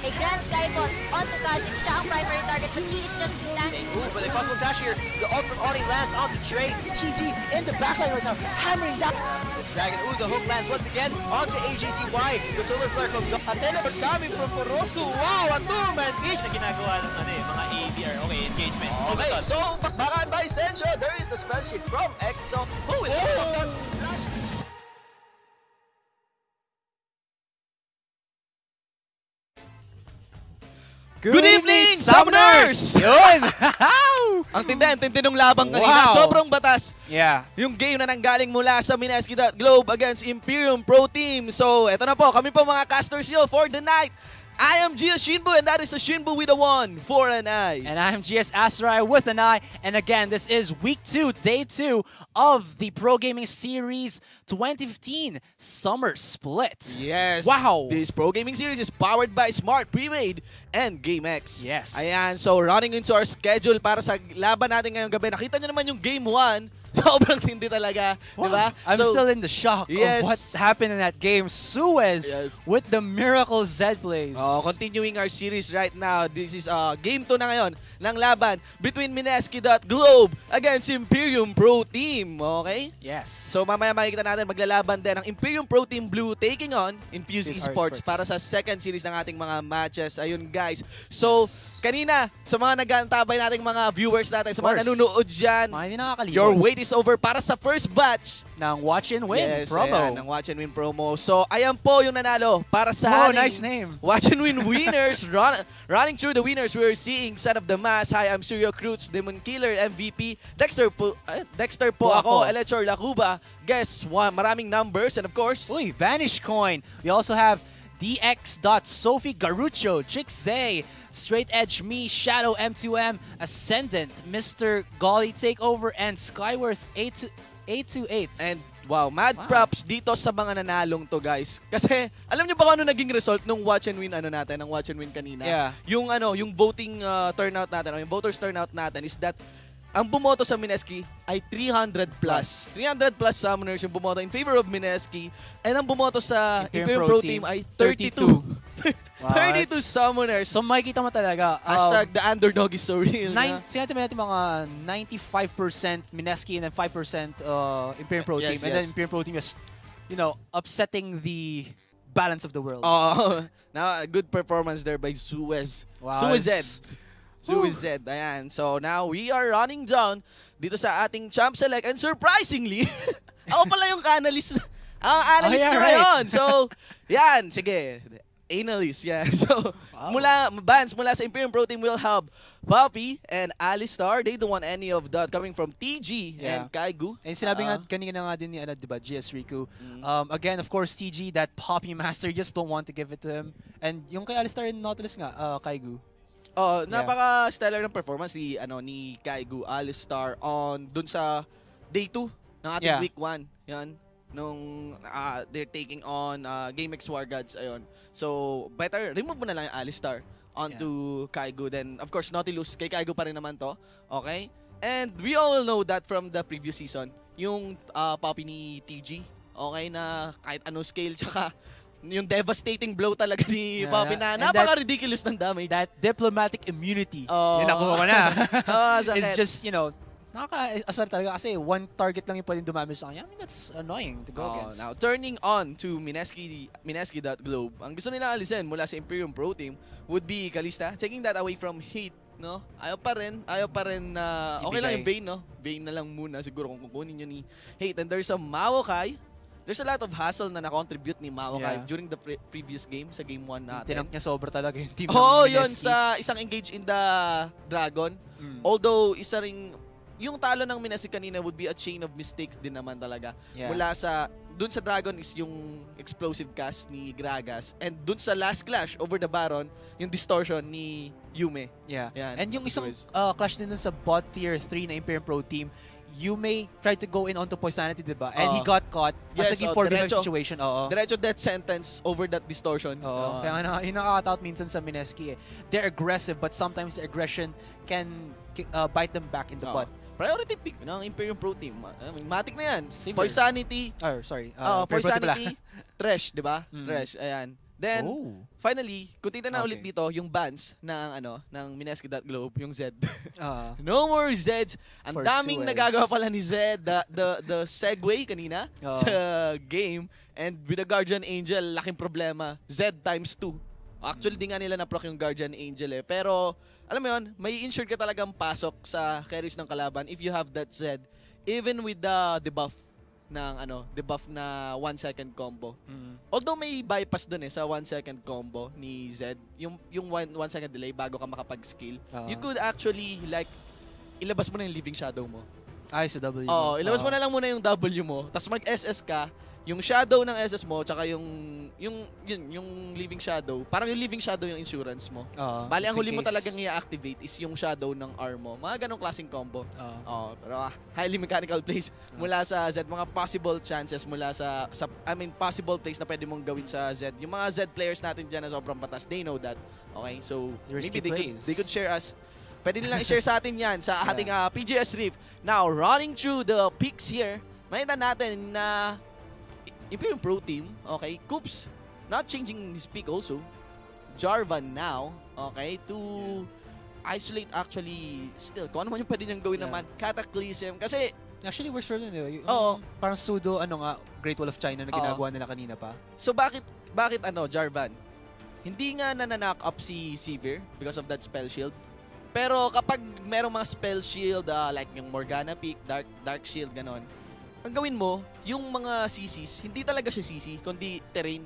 a Grand Skyfall onto Kazik. Siya ang primary target, but he is just standing. Ooh, but a possible dash here. The ult from Oni lands onto Trey. TG in the backline right now, hammering down. The Dragon, ooh, the hook lands once again onto AJTY. The solar flare from Atela, but coming from Porosu. Wow, a two-man pitch. Na ginagawa ng mga ADR. Okay, engagement. Okay, so bakbakan by Sencho. There is the spell sheet from Exo. Who is flash? Good evening, Summoners! Yun! Ang tindi nung labang kanina. Wow. Sobrang batas. Yeah. Yung game na nanggaling mula sa Mineski.globe against Imperium Pro Team. So, eto na po. Kami po mga casters nyo for the night. I am GS Shinbu, and that is a Shinbu with a 1 for an I. And I'm GS Asterai with an I. And again, this is week 2, day 2 of the Pro Gaming Series 2015 Summer Split. Yes. Wow. This Pro Gaming Series is powered by Smart Prepaid and GameX. Yes. Ayan, so running into our schedule para sa laban natin ngayong gabi. Nakita nyo naman yung game 1. Sobrang tindi talaga, wow. di ba? I'm still in the shock of what happened in that game. Suez with the miracle Z plays. Continuing our series right now. This is game 2 na ngayon ng laban between Mineski.globe against Imperium Pro Team. Okay? Yes. So mamaya makikita natin maglalaban din ang Imperium Pro Team Blue taking on Infuse Esports para sa second series ng ating mga matches. Ayun guys. So kanina sa mga nag-aantabay nating mga viewers natin, sa mga nanonood dyan, your wait is over para sa first batch ng Watch and Win promo. Ayan, ng Watch and Win promo. So, ayan po yung nanalo para sa nice name. Watch and Win winners. Running through the winners, we're seeing Son of the Mass. Hi, I'm Suryo Cruz, Demon Killer, MVP. Dexter po ako, Elechor Lacuba. Guess, maraming numbers. And of course, Vanish Coin. We also have DX.Sophie Garucho, Jixzay, Straight Edge Me, Shadow M2M, Ascendant, Mr. Golly Takeover, and Skyworth 828. And wow, mad props dito sa mga nanalong to guys. Kasi alam niyo ba kung ano naging result nung Watch and Win natin, ng Watch and Win kanina? Yeah. Yung voting turnout natin, yung voters turnout natin is that ang bumoto sa Mineski ay 300 plus. 300 plus summoners yung bumoto in favor of Mineski, and ang bumoto sa Imperium Pro Team ay 32. 32 summoners. So makikita mo talaga. Hashtag the underdog is so real. Sinabi natin mga 95% Mineski and then 5% Imperium Pro Team. And then Imperium Pro Team is, upsetting the balance of the world. Now, a good performance there by Suez. Wow. Suez, ayan. So now we are running down dito sa ating champ select, and surprisingly, ako pala yung analyst. Ang analyst nyo ngayon. So, yan, sige. Analyst, yan. So, mula sa Imperium Pro Team, we'll have Poppy and Alistar. They don't want any of that coming from TG and Kaigu. And sinabi nga kanina nga din ni diba, GS Riku. Again, of course, TG, that Poppy master, just don't want to give it to him. And yung kay Alistar and Nautilus nga, Kaigu. Napaka-stellar ng performance ni Kaigu, Alistar dun sa day 2 ng ating week 1. Yan. Nung they're taking on GameX War Gods. Ayun. So, better remove mo na lang yung Alistar onto Kaigu. Then, of course, Nautilus. Kay Kaigu pa rin naman to. Okay? And we all know that from the previous season, yung Poppy ni TG, okay, na kahit anong scale, tsaka yung devastating blow talaga ni Poppy na napaka-ridiculous ng damage. That diplomatic immunity, yung nakuha ko na. It's just, nakaka-asar talaga kasi one target lang yung pwedeng dumamage sa kanya. I mean, that's annoying to go against. Now, turning on to Mineski.globe, ang gusto nila alisin mula sa Imperium Pro Team would be Kalista, taking that away from Hate. No? Ayaw pa rin na okay lang yung Vayne, no? Vayne na lang muna siguro kung kukunin nyo ni Hate. And there's a Maokai. There's a lot of hassle na na-contribute ni Maokai during the previous game, sa game 1 natin. Tinamp niya sobra talaga yung team ng yun sa isang engage in the Dragon. Although, isa ring, yung talo ng Mineski kanina would be a chain of mistakes din naman talaga. Mula sa, dun sa Dragon is yung explosive cast ni Gragas. And dun sa last clash over the Baron, yung distortion ni Yume. Yan, and yung isang clash din dun sa bot tier 3 na Imperium Pro Team, Yume tried to go in onto Poisanity, diba? And he got caught. Mas naging 4v5 situation. Diretso death sentence over that distortion. Kaya yung nakaka-tout minsan sa Mineski, they're aggressive, but sometimes the aggression can bite them back in the butt. Priority pick ng Imperium Pro Team. Matic na yan. Poisanity. Sorry. Poisanity, Thresh, diba? Thresh, ayan. Then, Oh. finally, kung titignan na Okay. ulit dito, yung bans ng Mineski.globe, yung Z. Ah. No more Zeds. Ang For daming Suez. nagagawa pala ni Zed. The segue kanina Oo. sa game. And with the Guardian Angel, laking problema. Z times 2. Actually, di nga nila na-proc yung Guardian Angel eh. Pero, alam mo yun, may insured ka talagang pasok sa carries ng kalaban if you have that Z. Even with the debuff debuff na 1 second combo. Although may bypass dun sa 1 second combo ni Zed, yung 1 second delay bago ka makapag-skill, you could actually like ilabas mo na yung Living Shadow mo. Ay, sa W. Oo, ilabas mo na lang muna yung W mo, tapos mag-SS ka, yung shadow ng SS mo, tsaka yung Living Shadow, parang yung Living Shadow yung insurance mo. Bali, ang huli mo talagang i-activate is yung shadow ng arm mo. Mga ganong klaseng combo. Pero highly mechanical plays mula sa Z. Mga possible chances mula sa possible plays na pwede mong gawin sa Z. Yung mga Z players natin dyan na sobrang patas, they know that. Okay, so maybe they could share us. Pwede nilang i-share sa atin yan sa ating PGS Rift. Now, running through the picks here, makita natin na Imperium Pro Team, okay, Coops, not changing his pick also. Jarvan now, okay, to isolate actually still. Kung ano man yung pwede niyang gawin naman, Cataclysm. Kasi, actually works for them. Oo. Parang pseudo, Great Wall of China na ginagawa nila kanina pa. So, bakit Jarvan? Hindi nga knock up si Sivir because of that spell shield. Pero kapag merong mga spell shield, like yung Morgana pick, Dark Shield, ganon, ang gawin mo, yung mga CCs, hindi talaga siya CC, kundi terrain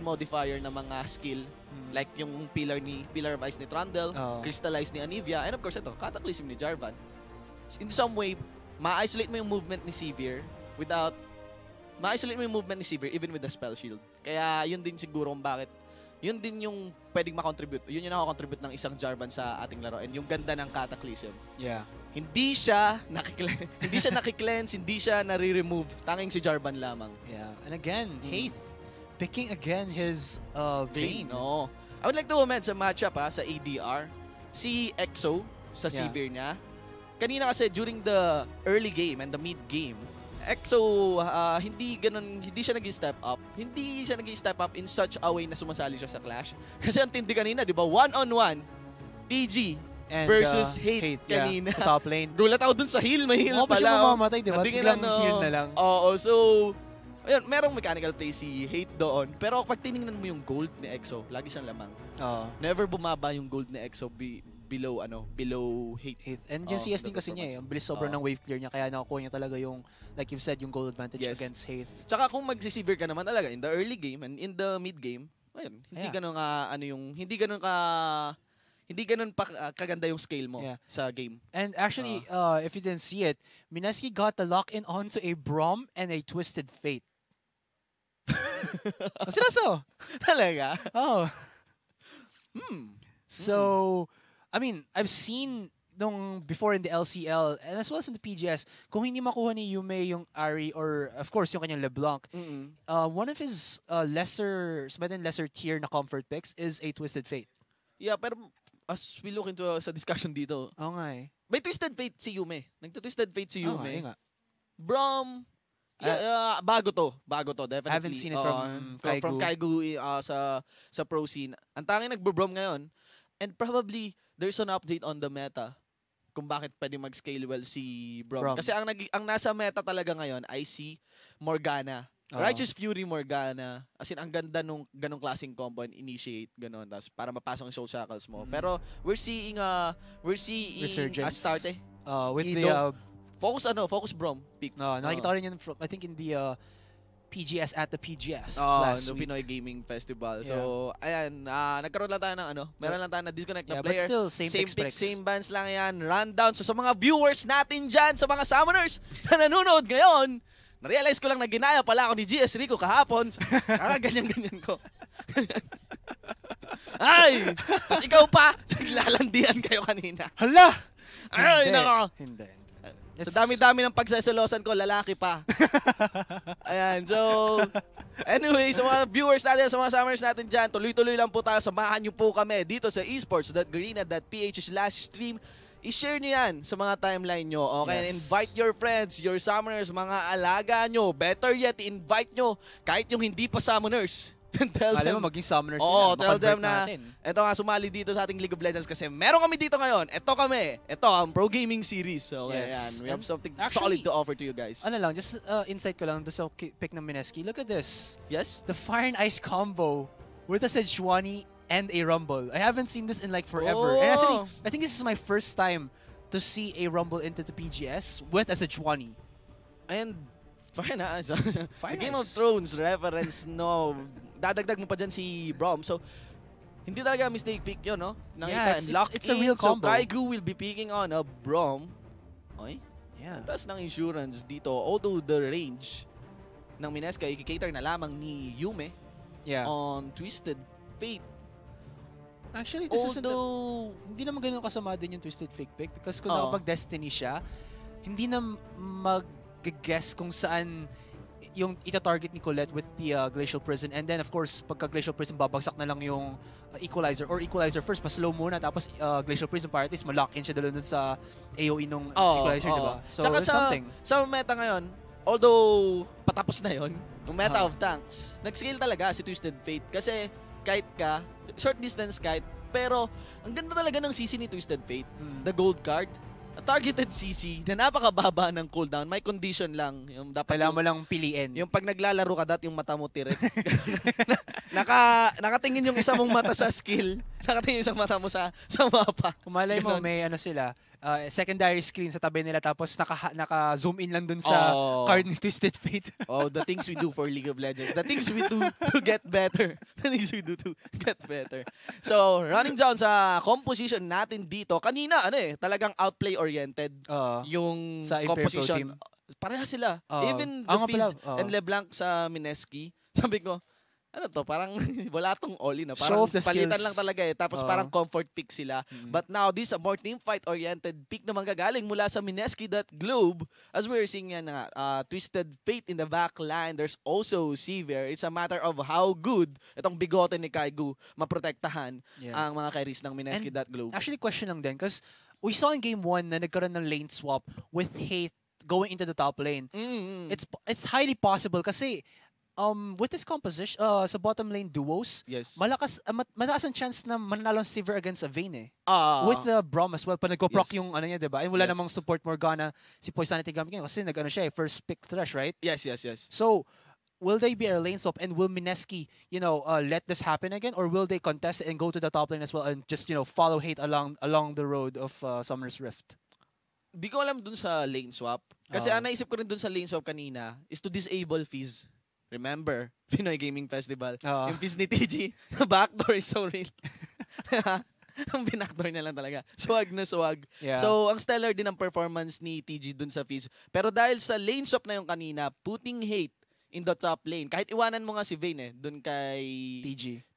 modifier na mga skill. Like yung Pillar of Ice ni Trundle, Crystallize ni Anivia, and of course ito, Cataclysm ni Jarvan. In some way, ma-isolate mo yung movement ni Sivir even with the spell shield. Kaya yun din siguro kung bakit. Yun din yung pwedeng makontribute. Yun yung nakakontribute ng isang Jarvan sa ating laro. And yung ganda ng Cataclysm. Yeah. Hindi siya nakiklense, hindi siya nare-remove. Tanging si Jarvan lamang. Yeah. And again, Haith picking again his Vayne. No. I would like to comment sa matchup sa ADR. Si EXO sa Sivir niya. Kanina kasi during the early game and the mid game, EXO hindi siya nag-step up. Hindi siya nag-step up in such a way na sumasali siya sa clash. Kasi ang tindi kanina, di ba? 1-on-1 TG And, versus Hate kanina. Top lane. Gulat ako dun sa heal, may heal Pa siya pala. mamamatay, di ba? Biglang heal na lang. Oo, so ayun, merong mechanical play si Hate doon. Pero pag tinignan mo yung gold ni EXO, lagi siyang lamang. Never bumaba yung gold ni EXO below Hate. And yung CS din kasi niya ang bilis sobrang ng wave clear niya, kaya nakukuha niya talaga yung, like you've said, yung gold advantage against Haith. Tsaka kung magsisivir ka naman talaga in the early game and in the mid game, ayun, hindi ganun pa kaganda yung scale mo sa game. And actually, if you didn't see it, Mineski got the lock-in onto a Braum and a Twisted Fate. Seryoso? Talaga? Oh. So, I mean, I've seen before in the LCL and as well as in the PGS, kung hindi makuha ni Yume yung Ari or of course yung kanyang LeBlanc, one of his lesser tier na comfort picks is a Twisted Fate. Yeah, pero as we look into sa discussion dito, may Twisted Fate si Yume. Nagto-Twisted Fate si Yume. Braum, bago to, definitely. I haven't seen it from Kaigu sa pro scene. Ang tanging nagbo-Braum ngayon, and probably there's an update on the meta kung bakit pwede mag-scale well si Braum. Kasi ang nasa meta talaga ngayon ay si Morgana. Righteous Fury Morgana. As in, ang ganda nung ganong klaseng combo and initiate, ganon. Tapos para mapasok yung soul shackles mo. Pero we're seeing Resurgence. Astarte. With the Focus Braum pick. Nakikita ko rin yun from, I think in the PGS at the PGS last week. Pinoy Gaming Festival. So, ayan, nagkaroon lang tayo ng meron lang tayo na disconnect na player. But still, same pick, same bands lang yan. Rundown. So, sa mga viewers natin dyan, sa mga summoners na nanonood ngayon, na-realize ko lang na ginaya pala ako ni GS Rico kahapon. Ganyan-ganyan ko. Ay! Tapos ikaw pa, naglalandian kayo kanina. Hala! Ay, nako. Hindi. Sa dami-dami ng pagsasalosan ko, lalaki pa. Ayan, so anyway, sa mga viewers natin, sa mga summoners natin dyan, tuloy-tuloy lang po tayo. Samahan nyo po kami dito sa esports.garena.php/stream. I-share nyo yan sa mga timeline nyo. Okay? Yes. Invite your friends, your summoners, mga alaga nyo. Better yet, invite nyo kahit yung hindi pa summoners. And tell Alam them, mo, maging summoners oo, sila. tell them makonvert na, natin. eto nga, sumali dito sa ating League of Legends kasi meron kami dito ngayon. Ito kami. Ito, ang Pro Gaming Series. So, Yes. ayan, we have something Actually, solid to offer to you guys. Ano lang, just insight ko lang doon sa pick ng Mineski. Look at this. Yes? The Fire and Ice combo with a Sejuani and a Rumble. I haven't seen this in like forever. Oh. And actually, I think this is my first time to see a Rumble into the PGS with a Sejuani. And, fire na. Fire Game nice. of Thrones reference, no. Dadagdag mo pa dyan si Brom. So, hindi talaga mistake pick yun, no? Yeah, Nakita and lock it's a in. real combo. So, Kaigu will be picking on a Brom. Okay? Yeah. Ang taas ng insurance dito. Although the range ng Mineski, i-cater na lamang ni Yume Yeah. on Twisted Fate. Actually, this isn't Although, hindi naman ganun kasama din yung Twisted Fake Pick because kung Oo. nakapag-Destiny siya, hindi na mag-guess kung saan yung ita-target ni Colette with the Glacial Prison. And then, of course, pagka Glacial Prison, babagsak na lang yung Equalizer. Or Equalizer first, pa slow muna. Tapos Glacial Prison, para at least ma-lock in siya dun sa AoE nung Equalizer, diba? So, tsaka there's something. sa meta ngayon, although patapos na yon, yung meta of tanks, nag-scale talaga si Twisted Fate. Kasi kite ka, short distance kite, pero ang ganda talaga ng CC ni Twisted Fate. The gold card, a targeted CC na napakababa ng cooldown, may condition lang. Yung dapat Kailangan mo lang piliin. yung pag naglalaro ka yung mata mo tirit. Nakatingin yung isa mong mata sa skill, nakatingin yung isang mata mo sa mapa. Kumalay mo, Ganon. may ano sila, secondary screen sa tabi nila tapos naka-zoom in lang dun sa card ni Twisted Fate. Oh, the things we do for League of Legends. The things we do to get better. The things we do to get better. So, running down sa composition natin dito. Kanina, talagang outplay-oriented yung sa Imperium Pro composition. team. Pareha sila. Even the nga Fizz pala, and LeBlanc sa Mineski. Sabi ko, ano to, parang wala tong all-in. Show Parang off the palitan skills. lang talaga eh. Tapos parang comfort pick sila. But now, this is a more team-fight-oriented pick naman gagaling mula sa Mineski.globe. As we're seeing yan nga, Twisted Fate in the back line. There's also Sevier. It's a matter of how good itong bigote ni Kaigu maprotektahan ang mga carries ng Mineski.globe. Actually, question lang din because we saw in game 1 na nagkaroon ng lane swap with Hate going into the top lane. It's highly possible kasi with this composition sa bottom lane duos, Yes. malakas ang chance na manalo si Sevier against a Vayne with the Braum as well. Pa nagpo-proc yung ano niya, diba? And wala namang support Morgana si Poisanity gamit kasi nag-ano siya first pick thresh, right? Yes. So, will they be a lane swap and will Mineski, let this happen again, or will they contest it and go to the top lane as well and just, follow Hate along the road of Summoner's Rift? Di ko alam dun sa lane swap. Kasi ang naisip ko rin dun sa lane swap kanina is to disable Fizz. Remember, Pinoy Gaming Festival. Yung Fizz ni TG, backdoor is so real. Ang binackdoor niya lang talaga. Swag na swag. Yeah. So, ang stellar din ang performance ni TG dun sa Fizz. Pero dahil sa lane swap na yung kanina, putting Hate in the top lane. Kahit iwanan mo nga si Vayne dun kay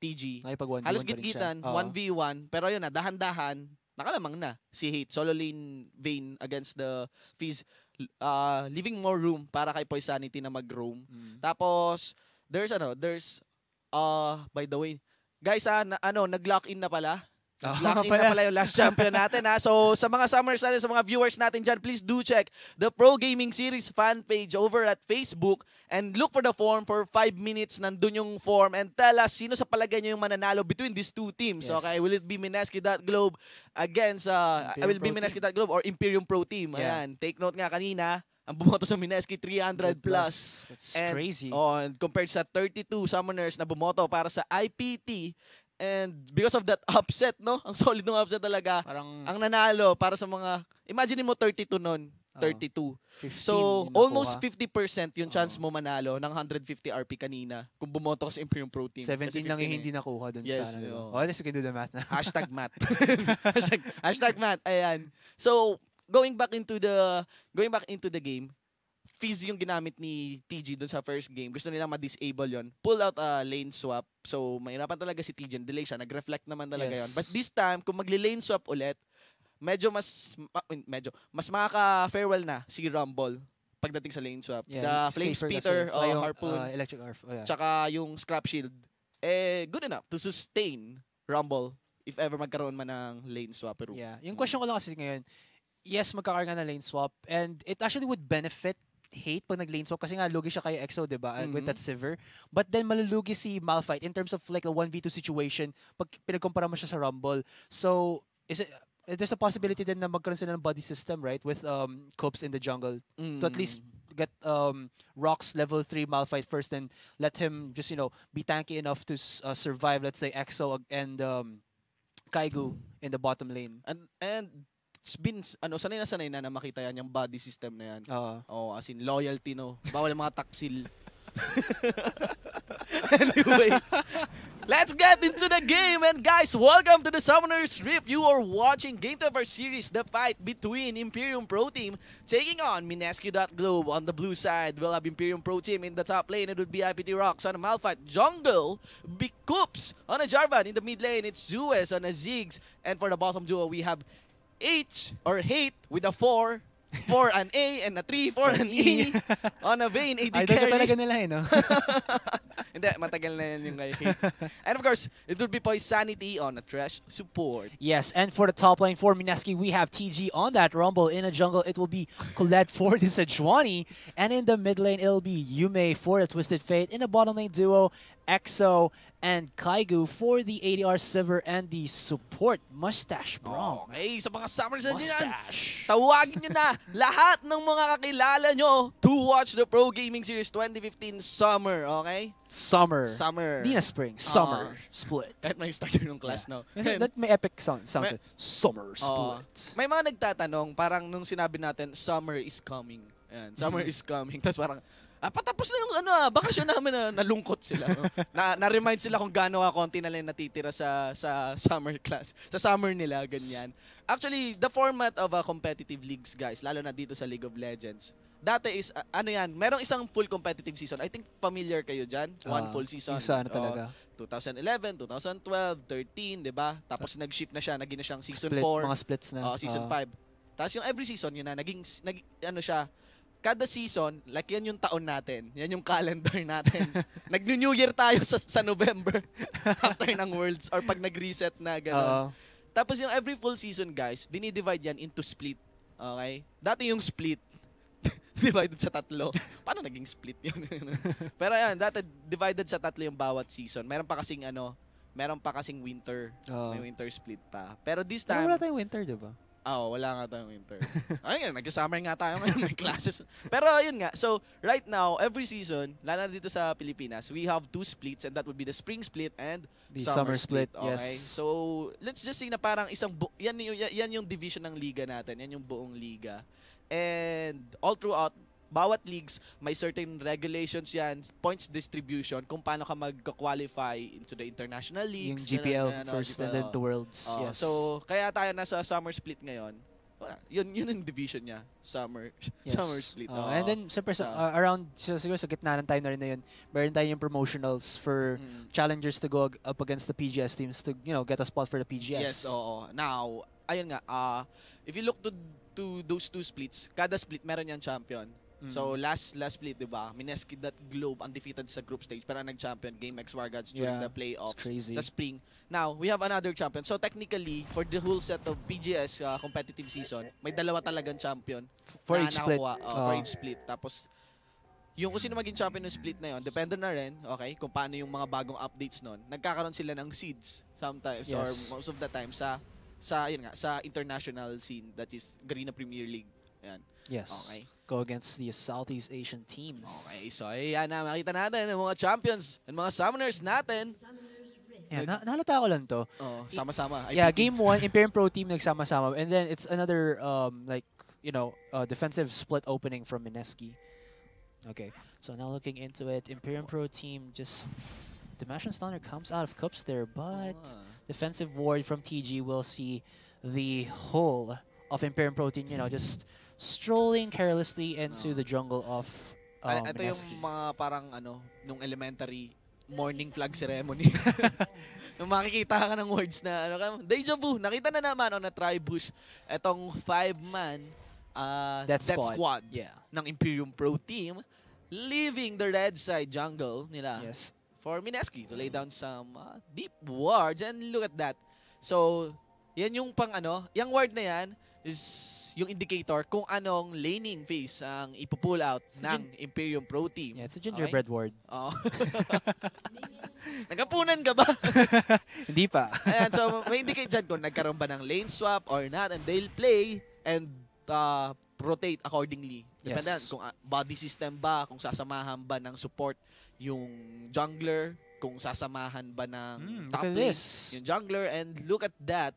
TG. Nakipag 1v1 Halos pa rin gitgitan, siya. 1v1. Pero yun na, dahan-dahan, nakalamang na si Hate. Solo lane Vayne against the Fizz. Leaving more room para kay Poisanity na mag-roam. Tapos, there's, by the way, guys, nag-lock in na pala. Lock in na pala yung last champion natin. So, sa mga summers natin, sa mga viewers natin dyan, please do check the Pro Gaming Series fan page over at Facebook and look for the form for 5 minutes. Nandun yung form and tell us sino sa palagay nyo yung mananalo between these two teams. Yes. Okay, will it be Mineski.globe against will it be Mineski.globe or Imperium Pro Team? Ayan, take note nga kanina, ang bumoto sa Mineski 300 plus. That's crazy. And compared sa 32 summoners na bumoto para sa IPT. And because of that upset, no? Ang solid ng upset talaga. Parang ang nanalo para sa mga, imagine mo 32 nun. 32. 15 So, yung almost nakuha. 50% yung chance mo manalo ng 150 RP kanina kung bumoto ka sa Imperium Pro Team. 17 lang yung hindi na. nakuha dun Yes, sa ano. oo. At least we can do the math na. Hashtag math. hashtag math. Ayan. So, going back into the game, Fizz yung ginamit ni TG dun sa first game. Gusto nilang ma-disable yon. Pull out a lane swap. So, mahirapan talaga si TG. Delay siya. Nag-reflect naman talaga yon. But this time, kung magli-lane swap ulit, medyo mas makaka-farewell na si Rumble pagdating sa lane swap. The Flame Speeder, Harpoon, Electric Arf. tsaka yung Scrap Shield, good enough to sustain Rumble if ever magkaroon man ng lane swap. Pero, Yeah. Yung question ko lang kasi ngayon, yes, magkakaroon nga ng lane swap and it actually would benefit hate pag nag-lane swap kasi nga lugi siya kay EXO, diba? With that Sivir. But then malulugi si Malphite in terms of like a 1v2 situation pag pinagkumpara mo siya sa Rumble. So, there's a possibility din na magkaroon sila ng body system, right? With Coops in the jungle to at least get Rock's level 3 Malphite first and let him just, be tanky enough to survive, let's say, EXO and Kaigu in the bottom lane. And it's been, sanay na makita yan yung body system na yan. As in, loyalty, no? Bawal mga taksil. Anyway, let's get into the game. And guys, welcome to the Summoner's Rift. You are watching Game to our series, the fight between Imperium Pro Team taking on Mineski.globe. On the blue side, we'll have Imperium Pro Team in the top lane. It would be IPT Rocks on a Malphite. Jungle, Big Coops on a Jarvan. In the mid lane, it's Zeus on a Ziggs. And for the bottom duo, we have Hate with a 4 an A, and a 3 for an E on a Vayne AD carry. Idol ka talaga nila, no? Hindi, matagal na yan yung kay Hate. And of course, it would be Poisanity on a Thresh support. Yes, and for the top lane for Mineski, we have TG on that Rumble. In a jungle, it will be Colette for the Sejuani. And in the mid lane, it'll be Yume for the Twisted Fate. In the bottom lane duo, EXO and Kaigu for the ADR Sivir and the support Mustache Bro. Okay, sa mga summers na dyan, Mustache. tawagin nyo na lahat ng mga kakilala nyo to watch the Pro Gaming Series 2015 Summer, okay? Summer. Di na spring. Summer. Split. Kahit may starter ng class, no? That may epic sound. Summer Split. May mga nagtatanong, parang nung sinabi natin, summer is coming. Ayan, summer is coming. Tapos parang, patapos na yung bakasyon namin na nalungkot sila. No? Na-remind sila kung gaano konti na lang natitira sa summer class. Sa summer nila, ganyan. Actually, the format of competitive leagues, guys, lalo na dito sa League of Legends, dati is, merong isang full competitive season. I think familiar kayo dyan. One full season. Isa talaga. 2011, 2012, 13, di ba? Tapos nag-shift na siya, naging na siyang season 4. Mga splits na. Season 5. Tapos yung every season, yun na, siya, kada season, like yan yung taon natin. Yan yung calendar natin. Nag-New Year tayo sa November after ng Worlds or pag nag-reset na gano'n. Tapos yung every full season, guys, dinidivide yan into split. Okay? Dati yung split, divided sa 3. Paano naging split yun? Pero yan, dati divided sa 3 yung bawat season. Meron pa kasing winter. May winter split pa. Pero this time... Wala tayong winter, diba? Wala nga tayong winter. Ayun, nag-summer nga tayo ngayon, may classes. Pero yun nga, so right now, every season, lalo na dito sa Pilipinas, we have 2 splits and that would be the spring split and the summer split. Okay? Yes. So, let's just say na parang yan yung division ng liga natin, yan yung buong liga. And all throughout, bawat leagues, may certain regulations yan, points distribution, kung paano ka mag-qualify into the international leagues. Yung GPL first and then the Worlds. Yes. So, kaya tayo nasa summer split ngayon. Yun yung division niya. Summer split. And then, siyempre, around, siguro sa gitna ng time na rin na yun, meron tayo yung promotionals for challengers to go up against the PGS teams to, get a spot for the PGS. Yes, oo. Now, ayun nga, if you look to those 2 splits, kada split meron yung champion. So, last split, diba? Mineski.globe undefeated sa group stage pero nag-champion GameX Wargods during the playoffs sa spring. Now, we have another champion. So, technically, for the whole set of PGS competitive season, may 2 talagang champion for each split. For each split. Tapos, yung kung sino maging champion ng split na yon, depende na rin, okay, kung paano yung mga bagong updates nun. Nagkakaroon sila ng seeds sometimes or most of the time sa international scene, that is Garena Premier League. Yan. Yes. Okay. Go against the Southeast Asian teams. Okay, so ayan na, makita natin ang mga champions and mga summoners natin. Yeah, nahalata ko lang to. Sama-sama. Yeah, game 1, Imperium Pro Team nagsama-sama. And then it's another, defensive split opening from Mineski. Okay, so now looking into it, Imperium Pro Team just... Dimension Stunner comes out of Cups there, but defensive ward from TG will see the whole of Imperium Pro Team, just strolling carelessly into the jungle of ito Mineski. yung mga parang nung elementary morning flag ceremony. Nung makikita ka ng words na deja vu, nakita na naman on a tribush etong 5-man Death Squad ng Imperium Pro Team leaving the red side jungle nila for Mineski to lay down some deep wards. And look at that. So, Yan yung pang ano, yung word na yan is yung indicator kung anong laning phase ang ipo-pull out ng Imperium Pro Team. Yeah, it's a gingerbread word. Oo. Nagkapunan ka ba? Hindi pa. Ayan, so may indicate dyan kung nagkaroon ba ng lane swap or not, and they'll play and rotate accordingly. Depende kung body system ba, kung sasamahan ba ng support yung jungler, kung sasamahan ba ng top lane yung jungler, and look at that.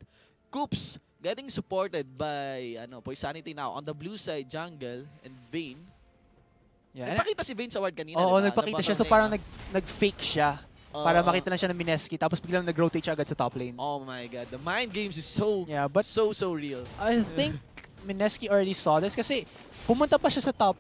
Coops getting supported by Poisanity now on the blue side jungle and Vayne. Yeah, nagpakita si Vayne sa ward kanina. Oo, diba? nagpakita siya. So parang nag-fake siya para makita lang siya ng Mineski, tapos biglang nag-rotate siya agad sa top lane. Oh my god, the mind games is so so real. I think Mineski already saw this kasi pumunta pa siya sa top.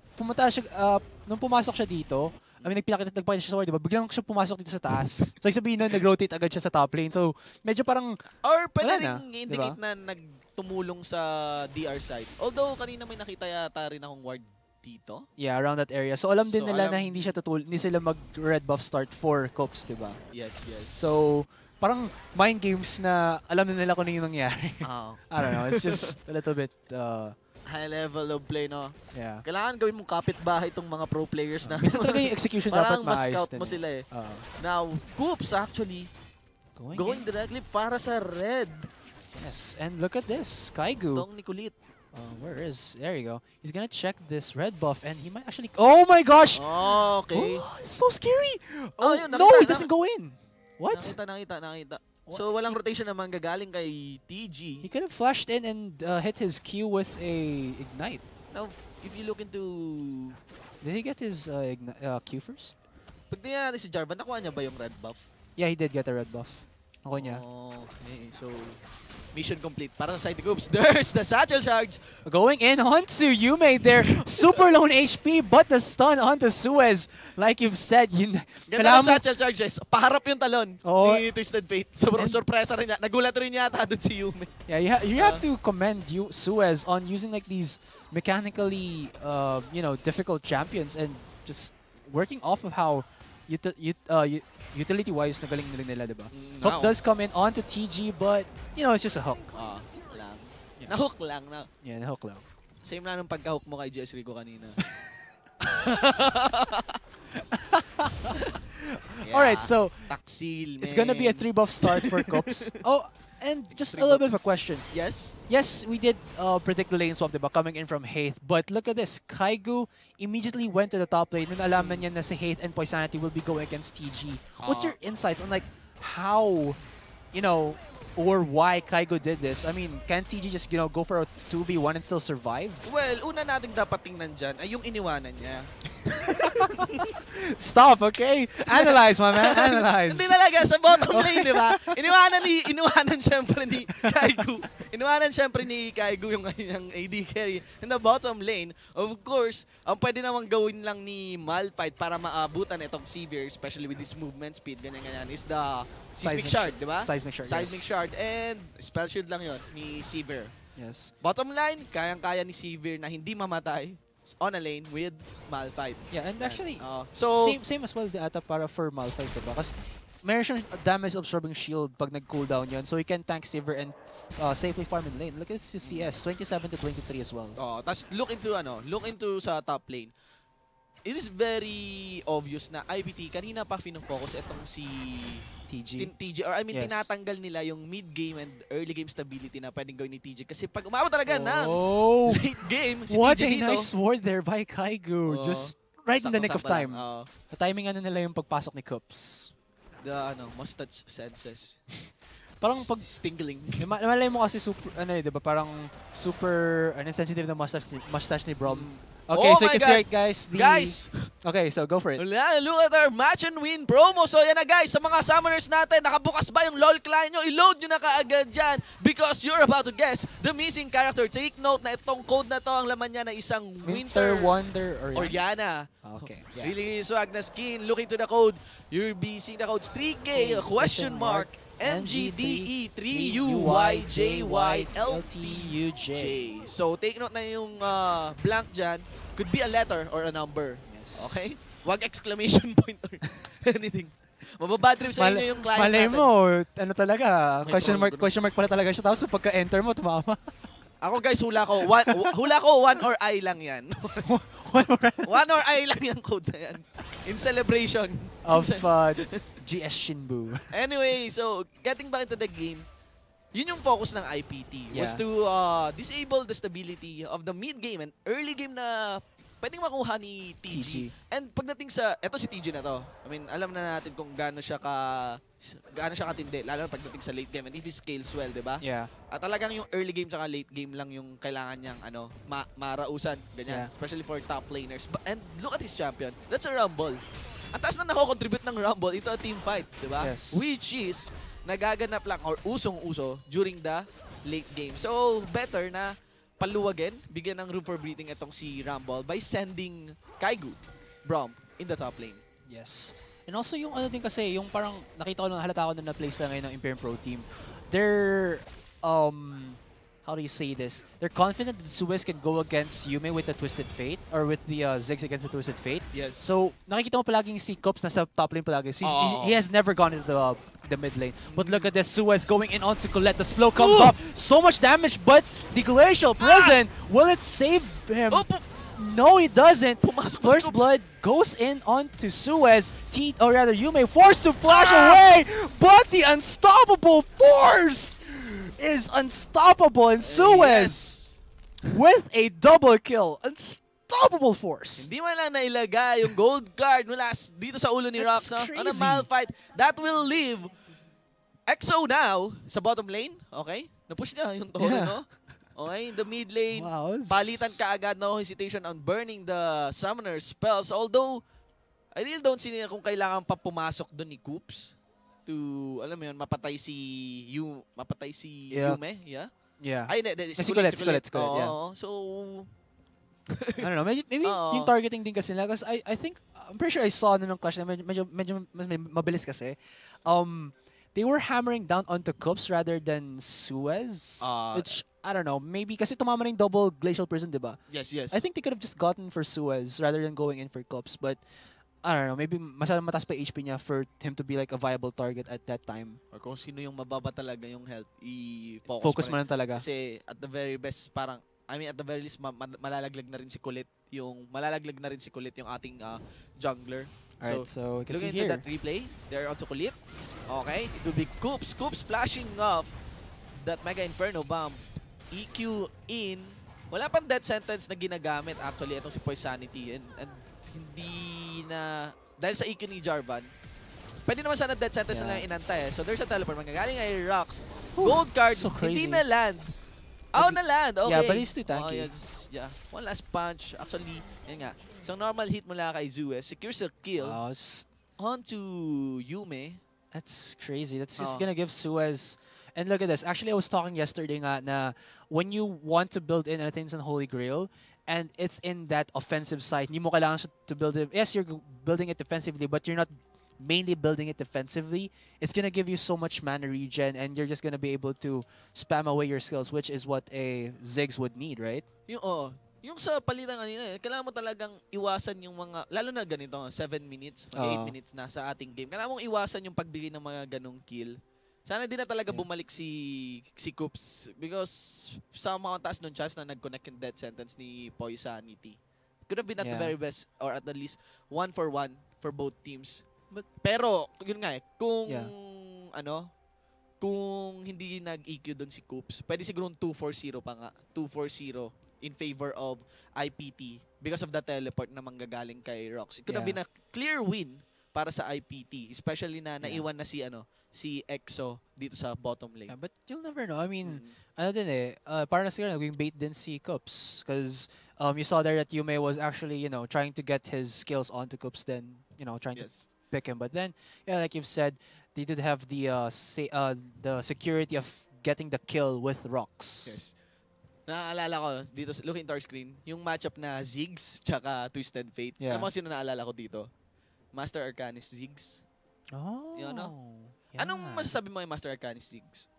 Nung pumasok siya dito, nagpakita siya sa ward, diba? Biglang siya pumasok dito sa taas. So, sabihin nun, nag-rotate agad siya sa top lane. So, medyo parang or pwede rin indicate na nagtumulong sa DR side. Although, kanina may nakita yata rin akong ward dito. Yeah, around that area. So, alam din nila na hindi sila mag-red buff start for Cops, diba? Yes. So, parang mind games na alam na nila kung ano yung nangyari. I don't know. It's just a little bit high level of play, no? Yeah. Kailangan gawin mong kapitbahay itong mga pro players na. Minsan talaga yung execution dapat maayos. Parang mas-scout mo sila eh. Now, Coops actually going directly para sa red. Yes, and look at this. Kaigu. Tong Nicolit. There you go. He's gonna check this red buff and he might actually... Oh my gosh! Oh, okay. Oh, it's so scary! Yun, no, he doesn't go in. What? Nakita. What? So, walang rotation naman gagaling kay TG. He could have flashed in and hit his Q with a Ignite. Now, if you look into... Did he get his Q first? Pag tingnan natin si Jarvan, nakuha niya ba yung red buff? Yeah, he did get a red buff. Nakuha niya. Okay, so... Mission complete para sa side Coops. There's the satchel charge. Going in onto Yume there. Super low HP, but the stun onto Suez. Like you've said, ganda ng satchel charges. Paharap yung talon ni Twisted Fate. Sobrang sorpresa rin niya. Nagulat rin yata dun si Yume. Yeah, you have to commend Suez on using like these mechanically, difficult champions and just working off of how utility-wise nagaling nila, diba? Hook does come in onto TG, but it's just a hook. Lang. Yeah. Na-hook lang. Yeah, na-hook lang. Same na nung pagka-hook mo kay Jess Rico kanina. Alright, so Taksil, it's gonna be a 3-buff start for Cops. And just a little bit of a question. Yes, we did predict the lane swap, diba? Coming in from Haith. But look at this. Kaigu immediately went to the top lane and alam na niya na si Haith and Poisanity will be going against TG. What's your insights on like how, or why Kaigu did this? I mean, can TG just, go for a 2v1 and still survive? Well, una nating dapat tingnan dyan ay yung iniwanan niya. Stop, okay? Analyze, my man. Analyze. Hindi talaga, sa bottom lane, di ba? Iniwanan siyempre ni Kaigu. Iniwanan siyempre ni Kaigu yung AD carry in the bottom lane. Of course, ang pwede namang gawin lang ni Malphite para maabutan itong Sevier, especially with his movement speed, ganyan, is the Seismic Shard, di ba? Seismic Shard, Seismic Shard. And Spell Shield lang yon ni Sevier. Yes. Bottom line, kayang-kaya ni Sevier na hindi mamatay on a lane with Malphite. Yeah, and actually, so same as well ata para for Malphite, diba? Kasi meron siyang damage absorbing shield pag nag-cooldown yun, so he can tank Sevier and safely farm in lane. Look at his CS, 27 to 23 as well. Tapos look into sa top lane. It is very obvious na IPT kanina pa focus itong si TG, or I mean, tinatanggal nila yung mid-game and early game stability na pwedeng gawin ni TG. Kasi pag umabot talaga ng late game, si what TG dito. What a nice ward there by Kaigu. Just right in the nick of time. The timing nila yung pagpasok ni Cups. The mustache senses. Parang pag stingling. Malay mo kasi super, diba, parang super sensitive na mustache ni Brom. Okay, so you can see it, guys. Okay, so go for it. Look at our match and win promo. So yan na guys, sa mga summoners natin, nakabukas ba yung LOL client nyo? I-load nyo na kaagad dyan because you're about to guess the missing character. Take note na itong code na to, ang laman niya na isang Winter Wonder Oriana. Okay. Yeah. Really swag na skin. Look into the code. You'll be seeing the codes 3K, question mark, MGDE3UYJYLTUJ. So take note na yung blank dyan. Could be a letter or a number. Yes. Okay? Wag exclamation point or anything. Mababad trip sa inyo yung client Malay natin. mo, ano talaga, May question mark pala talaga siya. Tapos pagka-enter mo, tumama. Ako guys, hula ko. One or I lang yan. One or I lang yung code na yan. In celebration. Of GS Shinbu. Anyway, so getting back into the game, yun yung focus ng IPT. Was to disable the stability of the mid-game and early game na pwedeng makuha ni TG. And pagdating sa, eto si TG na to. I mean, alam na natin kung gaano siya katindi, lalo na pagdating sa late game and if he scales well, di ba? Yeah. At talagang yung early game tsaka late game lang yung kailangan niyang marausan, ganyan. Yeah. Especially for top laners. And look at his champion. That's a Rumble. Ang taas na nako-contribute ng Rumble into a team fight, di ba? Yes. Which is nagaganap lang or usong-uso during the late game. So, better na paluwagin, bigyan ng room for breathing itong si Rumble by sending Kaigu, Braum, in the top lane. Yes. And also yung ano din kasi, yung parang nakita ko halata ko na na-place lang ngayon ng Imperium Pro Team. They're, how do you say this? They're confident that Suez can go against Yume with the Twisted Fate or with the Ziggs against the Twisted Fate. Yes. So, nakikita mo palaging si Cops nasa top lane palagi. He has never gone into the mid lane. But look at this, Suez going in onto Colette. The slow comes up. So much damage, but the Glacial Prison, will it save him? No, it doesn't. First Blood goes in onto Suez. Or rather, Yume forced to flash away, but the unstoppable force is unstoppable in Suez with a double kill. Unstoppable force. Hindi man lang nailagay yung gold card mula dito sa ulo ni Rox. On a malfight that will leave EXO now sa bottom lane. Okay? Napush niya yung Toro, no? Okay, in the mid lane, palitan ka agad, no hesitation on burning the summoner spells. Although, I really don't see kung kailangan pa pumasok doon ni Coops to, alam mo yun, mapatay si Yume. Yeah? Yeah. Ay, si Colette, yeah. yeah. So, I don't know, maybe yung targeting din kasi nila. Because I think, I'm pretty sure I saw nung clash na medyo mabilis kasi. They were hammering down onto Coops rather than Suez. Which, I don't know, maybe kasi tumama na yung double Glacial Prison, diba? Yes, yes. I think they could have just gotten for Suez rather than going in for Coops. But, I don't know, maybe masyadong mataas pa HP niya for him to be like a viable target at that time. Or kung sino yung mababa talaga yung health, Focus mo lang talaga. Kasi at the very best, parang, I mean, at the very least, malalaglag na rin si Kulit yung ating jungler. Alright, so we can see looking here. into that replay, they're onto Kulit. Okay, it will be Coops flashing off that Mega Inferno bomb. EQ in. Wala pang death sentence na ginagamit actually itong si Poisanity and hindi na, dahil sa EQ ni Jarvan, pwede naman sana death sentence na lang inantay. So there's a teleport. Manggagaling ay Rox. Gold card, so hindi na land. Na land. Okay. Yeah, but he's too tanky. Yeah. One last punch. Actually, yun nga. So normal hit mula kay Zeus. Secures a kill onto Yume. That's crazy. That's just gonna give Suez. And look at this. Actually, I was talking yesterday nga na when you want to build in anything on Holy Grail, and it's in that offensive side, hindi mo kailangan siya to build it. Yes, you're building it defensively, but you're not mainly building it defensively. It's gonna give you so much mana regen, and you're just gonna be able to spam away your skills, which is what a Ziggs would need, right? Yung sa palitan kanina, kailangan mo talagang iwasan yung mga, lalo na ganito, 7 minutes, 8 minutes na sa ating game. Kailangan mong iwasan yung pagbigay ng mga ganong kill. Sana di na talaga bumalik si Coops because sa mga taas nung chance na nag-connect yung death sentence ni Poisanity. Could have been at the very best or at the least 1-for-1 for both teams. Pero, yun nga kung kung hindi nag-EQ doon si Coops, pwede siguro 2-4-0 pa nga. 2-4-0 in favor of IPT because of the teleport na manggagaling kay Rox. It could have been a clear win para sa IPT, especially na naiwan na si EXO dito sa bottom lane. Yeah, but you'll never know. I mean, ano din parang siguro naging bait din si Coops because you saw there that Yume was actually, trying to get his skills onto Coops, then, trying to pick him. But then, like you've said, they did have the security of getting the kill with Rox. Yes. Naaalala ko dito, looking into our screen, yung matchup na Ziggs tsaka Twisted Fate. Yeah. Alam mo sino naalala ko dito? Master Arcanis Ziggs. Yun, no? Yeah. Anong masasabi mo kay Master Arcanis Ziggs?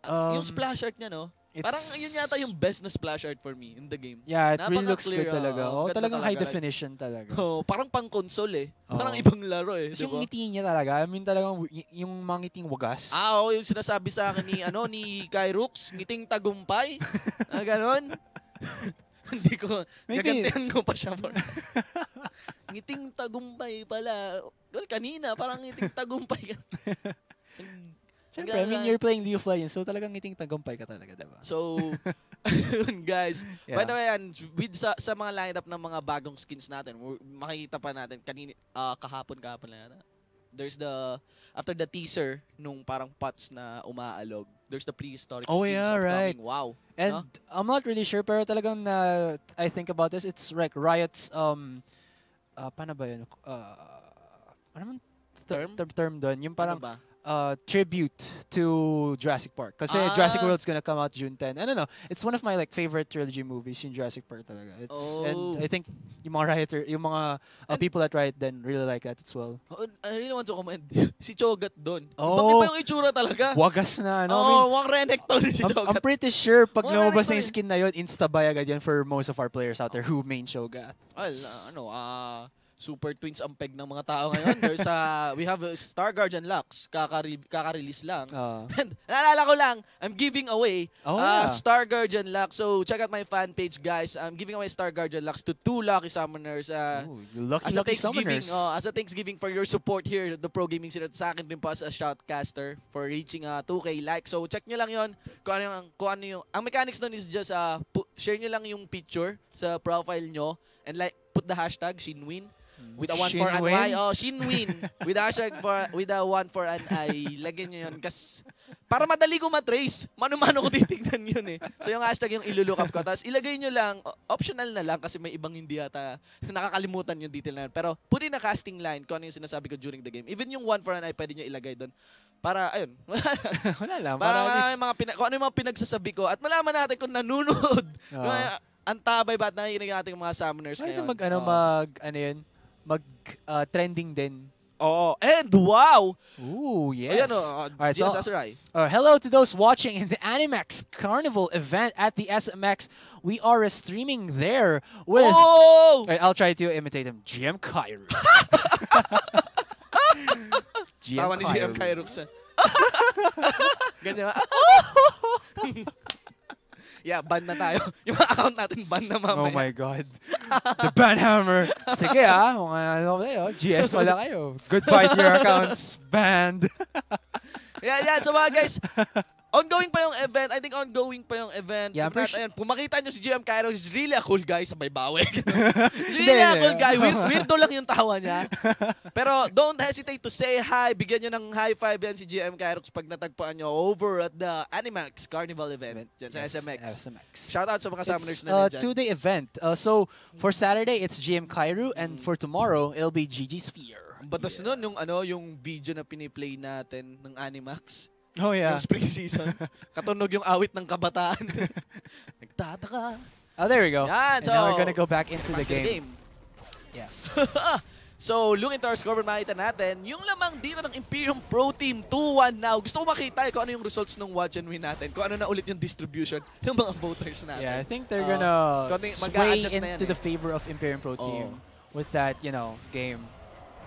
Yung splash art niya, no? Parang yun yata yung best na splash art for me in the game. Yeah, it really looks good Napaka-clear, talaga. Oh, ganda talagang high talaga. definition talaga. Oh, parang pang-console eh. Parang Oo. ibang laro eh. Kasi yung Diba? ngiti niya talaga, I mean talagang yung mga ngiting wagas. Oo, yung sinasabi sa akin ni Kai Rooks, ngiting tagumpay. Ganon. Hindi ko, Maybe. gagantihan ko pa siya. Ngiting tagumpay pala. Well, kanina, parang ngiting tagumpay. Siyempre, I mean, you're playing League of Legends, so talagang ngiting tagumpay ka talaga, diba? So, yun guys. Yeah. By the way, with sa mga lineup ng mga bagong skins natin, makikita pa natin kanina, kahapon lang yata. There's after the teaser nung parang pots na umaalog, there's the prehistoric skins upcoming. Wow. And I'm not really sure, pero talagang I think about this, it's like Riot's, paano ba yun? Ano man term doon? Yung parang, Ano ba? tribute to Jurassic Park. Kasi Jurassic World's gonna come out June 10. I don't know. It's one of my like favorite trilogy movies, yung Jurassic Park talaga. And I think yung mga people at Riot then really like that as well. I really want to comment. Si Chogat doon. Oh. Iba yung itsura talaga. Wagas na, no? Wang Renekton si Chogat. I'm pretty sure pag Wang lumabas na Renekton yung skin na yun, insta-buy agad yan for most of our players out there who main Shogat. Well, super twins ang peg ng mga tao ngayon. We have Star Guardian Lux. Kaka-release lang. And naalala ko lang, I'm giving away Star Guardian Lux. So check out my fan page, guys. I'm giving away Star Guardian Lux to 2 lucky summoners. Lucky summoners. As a Thanksgiving for your support here, the Pro Gaming Series. Sa akin din po as a shoutcaster for reaching 2K likes. So check nyo lang yon kung ano yung... Ang mechanics nun is just share nyo lang yung picture sa profile nyo and like put the hashtag Shinwin. With a 1 for an Y. Shinwin. With a hashtag with a 1 for an I. Lagyan nyo yun. Para madali ko matrace. Mano-mano ko titignan yun eh. So yung hashtag yung ilulook up ko. Tapos ilagay nyo lang, optional na lang kasi may ibang hindi yata nakakalimutan yung detail na yun. Pero put in a casting line kung ano yung sinasabi ko during the game. Even yung 1 for an I, pwede nyo ilagay doon. Para, ayun. Wala lang. Para kung ano yung mga pinagsasabi ko. At malaman natin kung nanonood. Ang tabay ba't nakikinig natin yung mga summoners ngayon. Mag-trending din. And wow! Ooh, yes. Ayan, Alright, so, hello to those watching in the Animax Carnival event at the SMX. We are streaming there with... Alright, I'll try to imitate him. GM Cairo. Tawa ni GM Cairo. Ganyan. Yeah, ban na tayo. Yung account natin, ban na mamaya. Oh my God. The Banhammer. Sige mga GS wala kayo. Goodbye to your accounts. Banned. Yeah. So mga guys, ongoing pa yung event. I think ongoing pa yung event. Yeah, kung makita nyo si GM Cairo, he's really a cool guy. Sabay bawi. He's really a cool guy. Weirdo lang yung tawa niya. Pero don't hesitate to say hi. Bigyan nyo ng high five yan si GM Cairo pag natagpuan nyo over at the Animax Carnival event dyan sa SMX. Shoutout sa mga summoners na dyan. 2-day event. So for Saturday, it's GM Cairo, and for tomorrow, it'll be GG Sphere. Batas nun, yung video na piniplay natin ng Animax. Oh yeah. Yung spring season. Katunog yung awit ng kabataan. Nagtataka. Oh, there we go. Yan, and now we're gonna go back into the game. Yes. So, looking to our scoreboard, makita natin, yung lamang dito ng Imperium Pro Team, 2-1 now. Gusto ko makita kung ano yung results ng watch and win natin. Kung ano na ulit yung distribution ng mga voters natin. Yeah, I think they're gonna sway into the favor of Imperium Pro Team with that, game.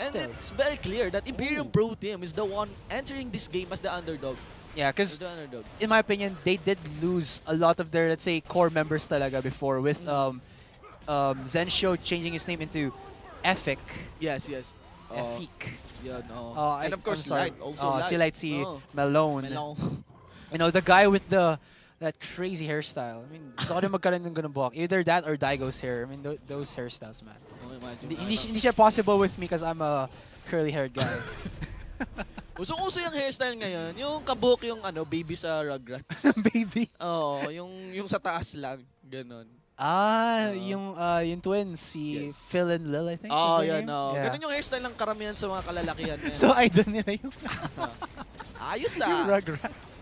And it's very clear that Imperium Pro Team is the one entering this game as the underdog. Yeah, because in my opinion, they did lose a lot of their, let's say, core members talaga before with Zensho changing his name into Efik. Yes. Efik. Yeah, no. And of course, Light. Also Light. Si Malone. The guy with that crazy hairstyle. I mean, gusto ko rin magkaroon ng ganun buhok. Either that or Daigo's hair. I mean, those hairstyles, man. Hindi siya possible with me because I'm a curly-haired guy. Usong-uso yung hairstyle ngayon. Yung kabuhok yung baby sa Rugrats. Baby? Oo, yung sa taas lang. Ganon. Yung twins, si Phil and Lil, I think. Yeah. Ganon yung hairstyle ng karamihan sa mga kalalakihan. So, idol nila yung... Ayos yung Rugrats.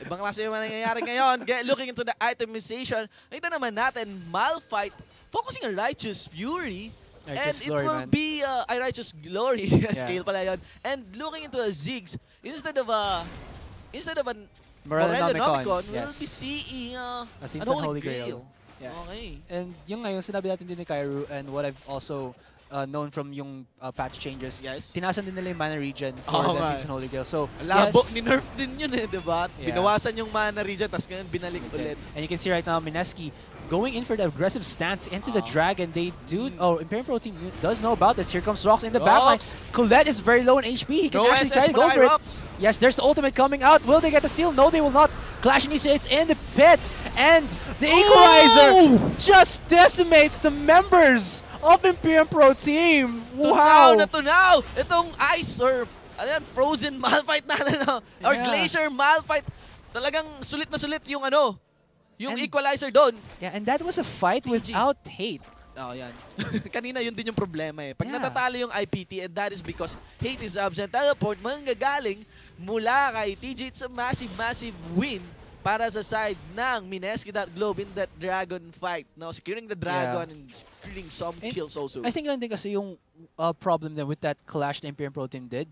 Ibang klase yung nangyayari ngayon. Looking into the itemization, nakita naman natin, Malphite focusing on Righteous Fury. And it will be a Righteous Glory scale pala yun. And looking into a Ziggs, instead of an Morellonomicon will Yes. be seeing Athene's an Unholy Holy Grail. Yeah. Okay. And yung ngayon, sinabi natin din ni Kairu, and what I've also known from yung patch changes, Yes. tinasan din nila yung mana regen for the Athene's Unholy Grail. So, Labo yes. ni nerf din yun eh, diba? Yeah. Binawasan yung mana regen, tapos ngayon binalik ulit. And you can see right now, Mineski going in for the aggressive stance into the dragon. They do. Oh, Imperium Pro Team does know about this. Here comes Rox in the backline. Colette is very low in HP. He can actually try to go for it. Yes, there's the ultimate coming out. Will they get the steal? No, they will not. Clash initiates in the pit, and the equalizer just decimates the members of Imperium Pro Team. Wow! Tunaw! Itong ice or frozen Malphite na or glacier Malphite. Talagang sulit na sulit yung yung equalizer doon. Yeah, and that was a fight without hate. Oh, yan. Kanina yun din yung problema eh. Pag natatalo yung IPT, and that is because hate is absent. Teleport manggagaling mula kay TG. It's a massive, massive win para sa side ng Mineski.globe in that dragon fight. No, securing the dragon and securing some kills also. I think lang din kasi yung problem then with that clash na Imperium Pro Team did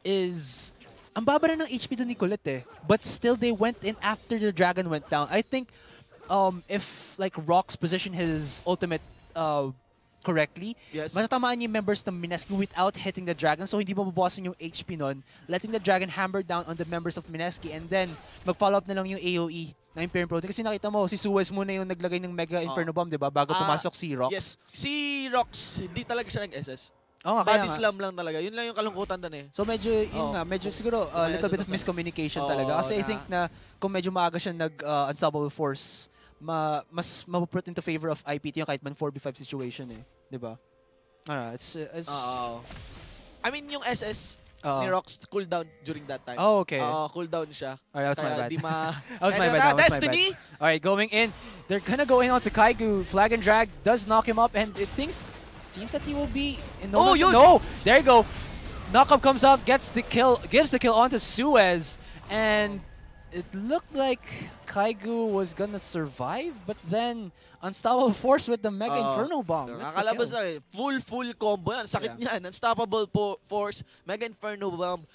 is ang baba na ng HP doon ni Colette eh. But still, they went in after the dragon went down. I think if like Rox positioned his ultimate correctly, matatamaan niya yung members ng Mineski without hitting the dragon. So hindi mababawasan yung HP nun, letting the dragon hammer down on the members of Mineski, and then mag-follow up na lang yung AoE ng Imperium Pro Team. Kasi nakita mo, si Suez muna yung naglagay ng Mega Inferno Bomb, di ba? Bago pumasok si Rox. Yes. Si Rox, hindi talaga siya nag-SS. Body slam lang talaga. Yun lang yung kalungkutan doon eh. So medyo, yun nga, medyo siguro a little bit of miscommunication talaga. Kasi I think na kung medyo maaga siya nag-unstoppable force, mas mapuput into favor of IPT yung kahit man 4v5 situation eh. Diba? It's I mean, yung SS ni Rox cooldown during that time. Oh, okay. Cooldown siya. Alright, that's my bad. That was my bad. Destiny! Alright, going in. They're gonna go in onto Kaigu. Flag and drag does knock him up, and it seems that he will be in no, there you go. Knockup comes up, gets the kill, gives the kill onto Suez, and it looked like Kaigu was gonna survive, but then Unstoppable Force with the Mega Inferno Bomb. Nakalabas na eh. Full combo yan. Sakit niyan. Unstoppable Force, Mega Inferno Bomb.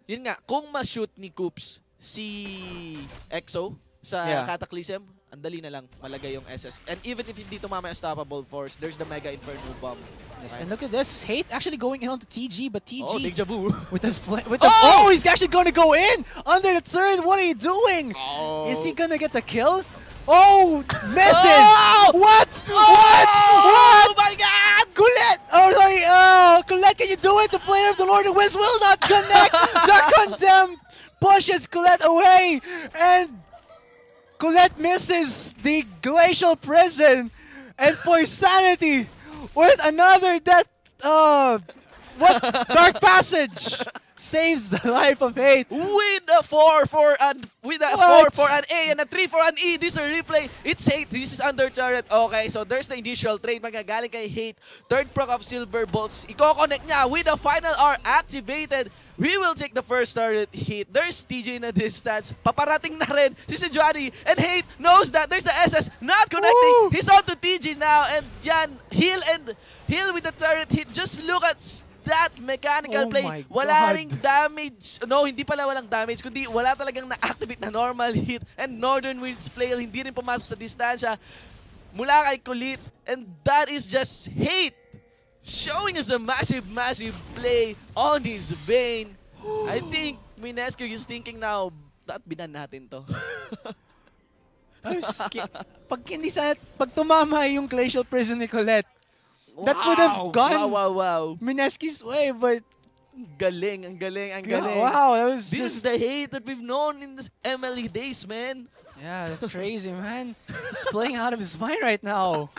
Yun nga, kung ma-shoot ni Coops si EXO sa Cataclysm, andali na lang malagay yung SS. And even if hindi tumama yung Unstoppable Force, there's the Mega Inferno Bomb. Yes, and look at this. Hate actually going in onto TG, but TG... Oh, Deja Vu. With the he's actually going to go in under the turret. What are you doing? Is he going to get the kill? Oh, misses! What? What? Oh my God! Colette! Oh, sorry. Colette, can you do it? The Flame of the Lord of Winds will not connect. The Condemned pushes Colette away, and Colette misses the Glacial Prison, and Poisanity with another Dark Passage saves the life of Hate. With a 4 for an A and a 3 for an E. This is a replay. It's Hate. This is under turret. Okay, so there's the initial trade. Magagaling kay Hate. Third proc of Silver Bolts. Iko-connect niya with the final R activated. We will take the first turret hit. There's TJ na distance. Paparating na rin si Sejuani. And Hate knows that there's the SS not connecting. Woo! He's on to TJ now. And yan, heal with the turret hit. Just look at that mechanical play. Wala ring damage. No, hindi pala walang damage. Kundi wala talagang na-activate na normal hit. And Northern Winds Flail hindi rin pumasok sa distansya mula kay Kulit. And that is just Hate showing us a massive, massive play on his vein. I think Mineski is thinking now, binan natin to. Pag tumama yung Glacial Prison ni Colette, that would have gone Mineski's way, but ang galing. Wow, that was This is the Hate that we've known in the MLE days, man. Yeah, that's crazy, man. He's playing out of his mind right now.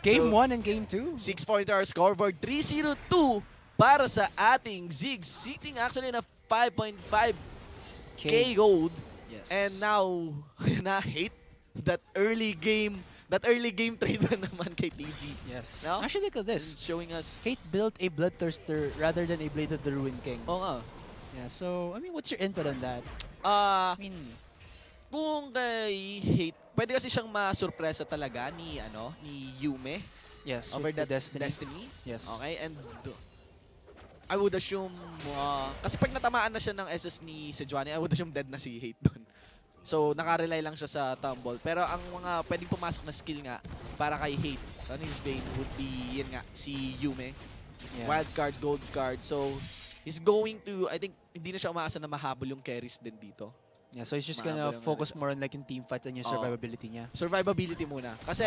Game 1 and Game 2. 6-pointer scoreboard, 3-0-2 para sa ating Ziggs. Sitting actually in a 5.5k gold. Yes. And now, Hate that early game trade na naman kay TG. Yes. No? Actually, look at this. It's showing us. Hate built a Bloodthirster rather than a Blade of the Ruin King. Oo nga. Yeah, so, I mean, what's your input on that? I mean, kung kay Hate, pwede kasi siyang masurpresa talaga ni Yume. Yes, over with that Destiny. Yes. Okay, and I would assume kasi pag natamaan na siya ng SS ni Sejuani, I would assume dead na si Hate doon. So, nakarely lang siya sa tumble. Pero ang mga pwedeng pumasok na skill nga para kay Hate on his vein would be, yun nga, si Yume. Yeah. Wild cards, gold cards. So, he's going to, I think, hindi na siya umaasa na mahabol yung carries din dito. Yeah, so he's just gonna focus more on like yung team fights and yung survivability niya. Survivability muna. Kasi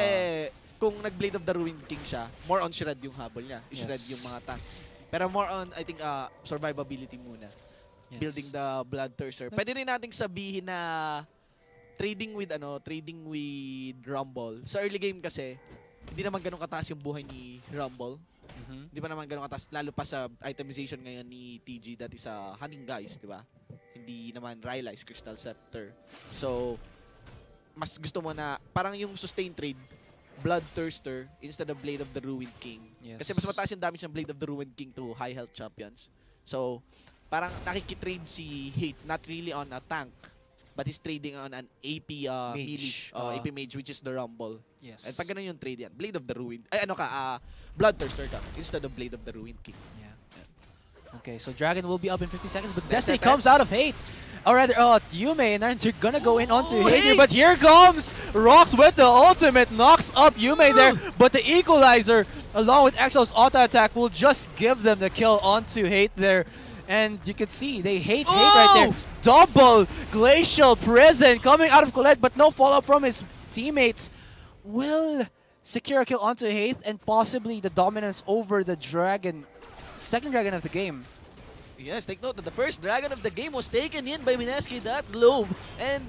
kung nag-Blade of the Ruined King siya, more on shred yung habol niya. I-shred yung mga tanks. Pero more on, I think, survivability muna. Yes. Building the Bloodthirster. Pwede rin nating sabihin na trading with Rumble. Sa early game kasi, hindi naman ganun kataas yung buhay ni Rumble. Hindi pa naman ganun kataas, lalo pa sa itemization ngayon ni TG that is hunting guys, di ba? Hindi naman Rylai's Crystal Scepter. So, mas gusto mo na, parang yung sustain trade, Bloodthirster instead of Blade of the Ruined King. Yes. Kasi mas mataas yung damage ng Blade of the Ruined King to high health champions. So, parang nakikitrade si Hate, not really on a tank, but he's trading on an AP mage. AP mage, which is the Rumble. Yes. At pag ganun yung trade yan, Blade of the Ruined, Bloodthirster ka, instead of Blade of the Ruined King. Yeah. Okay, so Dragon will be up in 50 seconds, but Destiny comes out of Hate. Or rather, Yume, and they're gonna go in onto Hate here, but here comes Rox with the ultimate, knocks up Yume there, but the equalizer, along with Exo's auto attack, will just give them the kill onto Hate there. And you can see, they hate right there. Double Glacial Prison coming out of Colette, but no follow-up from his teammates. Will secure a kill onto Hate and possibly the dominance over the Dragon, second Dragon of the game. Yes, take note that the first Dragon of the game was taken in by Mineski that globe. And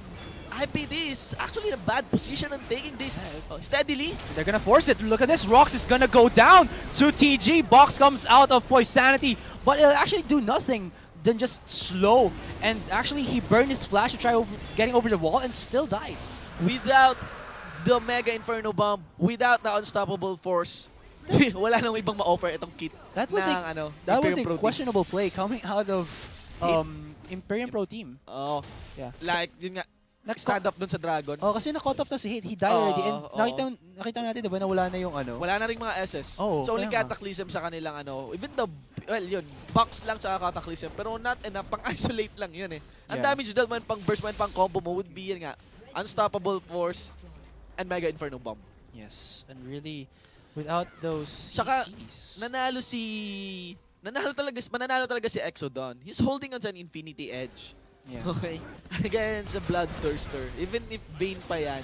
IPT is actually in a bad position on taking this steadily. They're gonna force it. Look at this. Rox is gonna go down to TG. Box comes out of Poisanity, but it'll actually do nothing than just slow. And actually, he burned his flash to try getting over the wall and still died. Without the Mega Inferno Bomb, without the Unstoppable Force, wala nang ibang ma-offer itong kit. That was a questionable play coming out of Imperium Pro Team. Oh, yeah. Like, yun nga, nag-stand up dun sa Dragon. Oh, kasi na-cut off na si Hate. He died already. And nakita natin, diba, na wala na yung ano. Wala na rin mga SS. It's only Cataclysm sa kanilang even the, yun, box lang sa Cataclysm. Pero not enough, pang-isolate lang yun eh. Ang damage dealt man, pang-burst man, pang-combo mo would be yun nga, Unstoppable Force and Mega Inferno Bomb. Yes, and really, without those Tsaka, CCs. mananalo talaga si Exo doon. He's holding on to an Infinity Edge. Yeah. Okay? Against a Bloodthirster. Even if Vayne pa yan,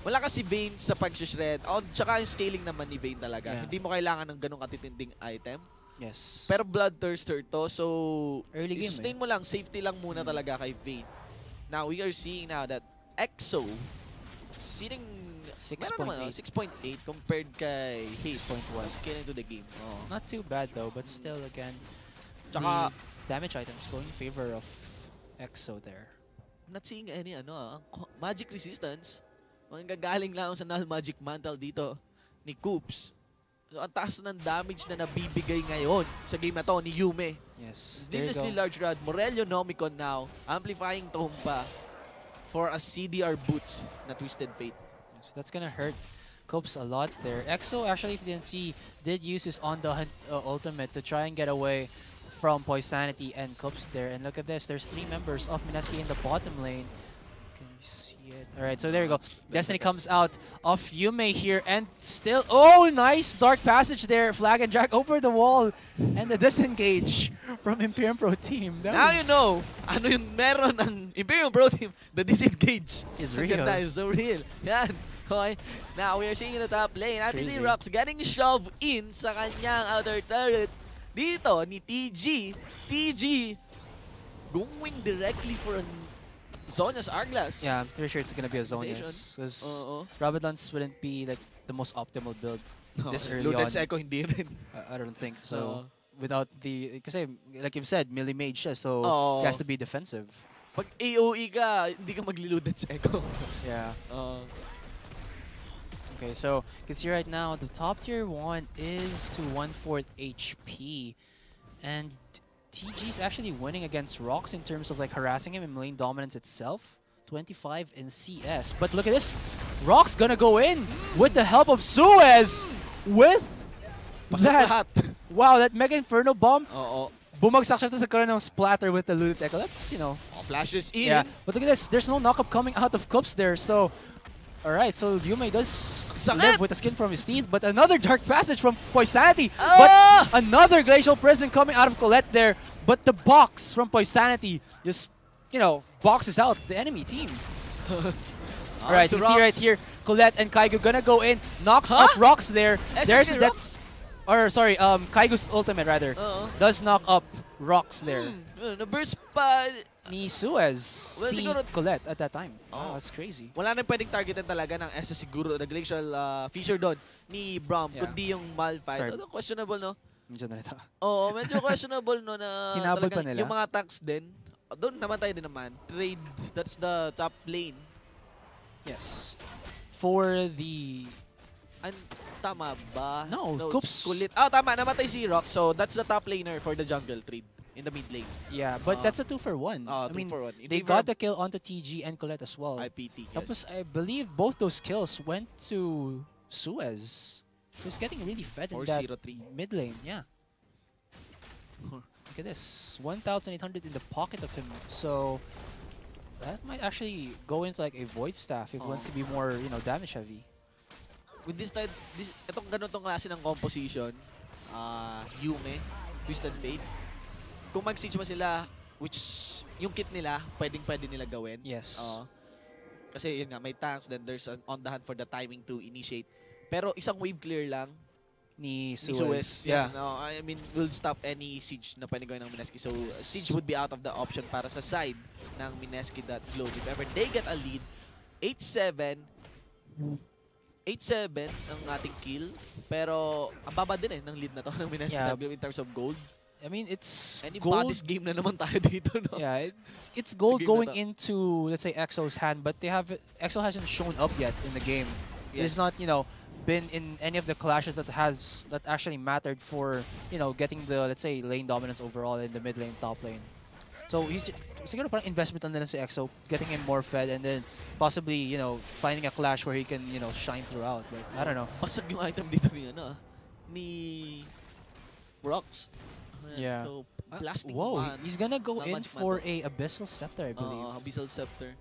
wala kasi Vayne sa pag-shred. Tsaka yung scaling naman ni Vayne talaga. Yeah. Hindi mo kailangan ng ganong katitinding item. Yes. Pero Bloodthirster to, so early game, sustain mo lang, safety lang muna talaga kay Vayne. Now, we are seeing now that Exo sitting 6.8 compared kay Hate. 6.1. Scaling to the game. Not too bad though, but still again, Tsaka, damage items going in favor of Exo there. Not seeing any magic resistance. Manggagaling lang sa null magic mantle dito ni Coops. So, ang taas ng damage na nabibigay ngayon sa game na to ni Yume. Yes. Needlessly large rod. Morelio Nomicon now. Amplifying Tomba for a CDR boots na Twisted Fate. So that's gonna hurt Coops a lot there. Exo actually, if you didn't see, did use his on the hunt ultimate to try and get away from Poisanity and Coops there. And look at this, there's 3 members of Mineski in the bottom lane. Can we see it? Alright, so there you go. Destiny comes out of Yume here and still, nice Dark Passage there. Flag and drag over the wall and the disengage from Imperium Pro Team. Now you know, ano yung meron ng Imperium Pro Team, the disengage. Is real. Ganda, is so real. Yan. Okay. Now we are seeing in the top lane, IPT Rox getting shoved in sa kanyang outer turret. Dito ni TG. TG going directly for a Zhonya's Arglass. Yeah, I'm pretty sure it's gonna be a Zhonya's. Because Rabadon's wouldn't be like the most optimal build this early on. Ludens Echo hindi rin. I don't think so. Without the, kasi like you've said, melee mage siya, so he has to be defensive. Pag AOE ka, hindi ka magli-Ludens Echo. Yeah. Okay, so you can see right now the top tier 1 is to 1/4 HP, and TG's actually winning against Rox in terms of like harassing him in lane dominance itself. 25 in CS, but look at this, Rox gonna go in with the help of Suez with that. Wow, that Mega Inferno Bomb. Bumagsak siya to sa karoon ng splatter with the Ludens Echo. That's, flashes in. Yeah, but look at this. There's no knockup coming out of Cups there, so... Alright, so Yume does live with the skin from his teeth, but another Dark Passage from Poisanity. But another Glacial Prison coming out of Colette there. But the box from Poisanity just, you know, boxes out the enemy team. Alright, you see right here, Colette and Kaigo gonna go in, knocks up Rocks there. There's Kaigo's ultimate rather does knock up Rocks there. Na-burst pa ni Suez, well, si siguro, Colette at that time. Oh, that's crazy. Wala nang pwedeng targetan talaga ng SS siguro, the Glacial Fissure doon ni Braum, kundi yung Malphite. Questionable, no? Medyo na ito. Oo, medyo questionable, no, na hinabol pa nila. Yung mga tanks din, doon naman tayo din naman. Trade, that's the top lane. Yes. For the... Tama ba? No, Coops. Kulit. Tama, namatay si Rock, so that's the top laner for the jungle trade. In the mid lane. Yeah, but that's a 2-for-1. I mean, they got the kill onto TG and Colette as well. IPT, yes. Tapos, I believe both those kills went to Suez. He was getting really fed in that mid lane. Yeah. Look at this. 1,800 in the pocket of him. So, that might actually go into like a Void Staff if he wants to be more, you know, damage heavy. With this type, itong ganitong klase ng composition, Yume, Twisted Fate, kung mag-siege mo sila, which yung kit nila, pwedeng-pwede nila gawin. Yes. Kasi yun nga, may tanks, then there's an on the hand for the timing to initiate. Pero isang wave clear lang ni Suez. Yeah. No, I mean, will stop any siege na pwede gawin ng Mineski. So, siege would be out of the option para sa side ng Mineski.Globe. If ever they get a lead, 8-7 ang ating kill. Pero, ang baba din ng lead na to ng Mineski.Globe in terms of gold. I mean, it's gold. Bodies game na naman tayo dito, no? Yeah, it's gold going into, let's say, EXO's hand, but EXO hasn't shown up yet in the game. Yes. It's not, you know, been in any of the clashes that actually mattered for, you know, getting the, let's say, lane dominance overall in the mid lane, top lane. So he's siguro parang investment on nila si EXO, getting him more fed, and then possibly, you know, finding a clash where he can, you know, shine throughout. But I don't know. Pasag yung item dito ni Rocks. Yeah. So, blasting whoa, he's gonna go in for a Abyssal Scepter, I believe. Abyssal Scepter.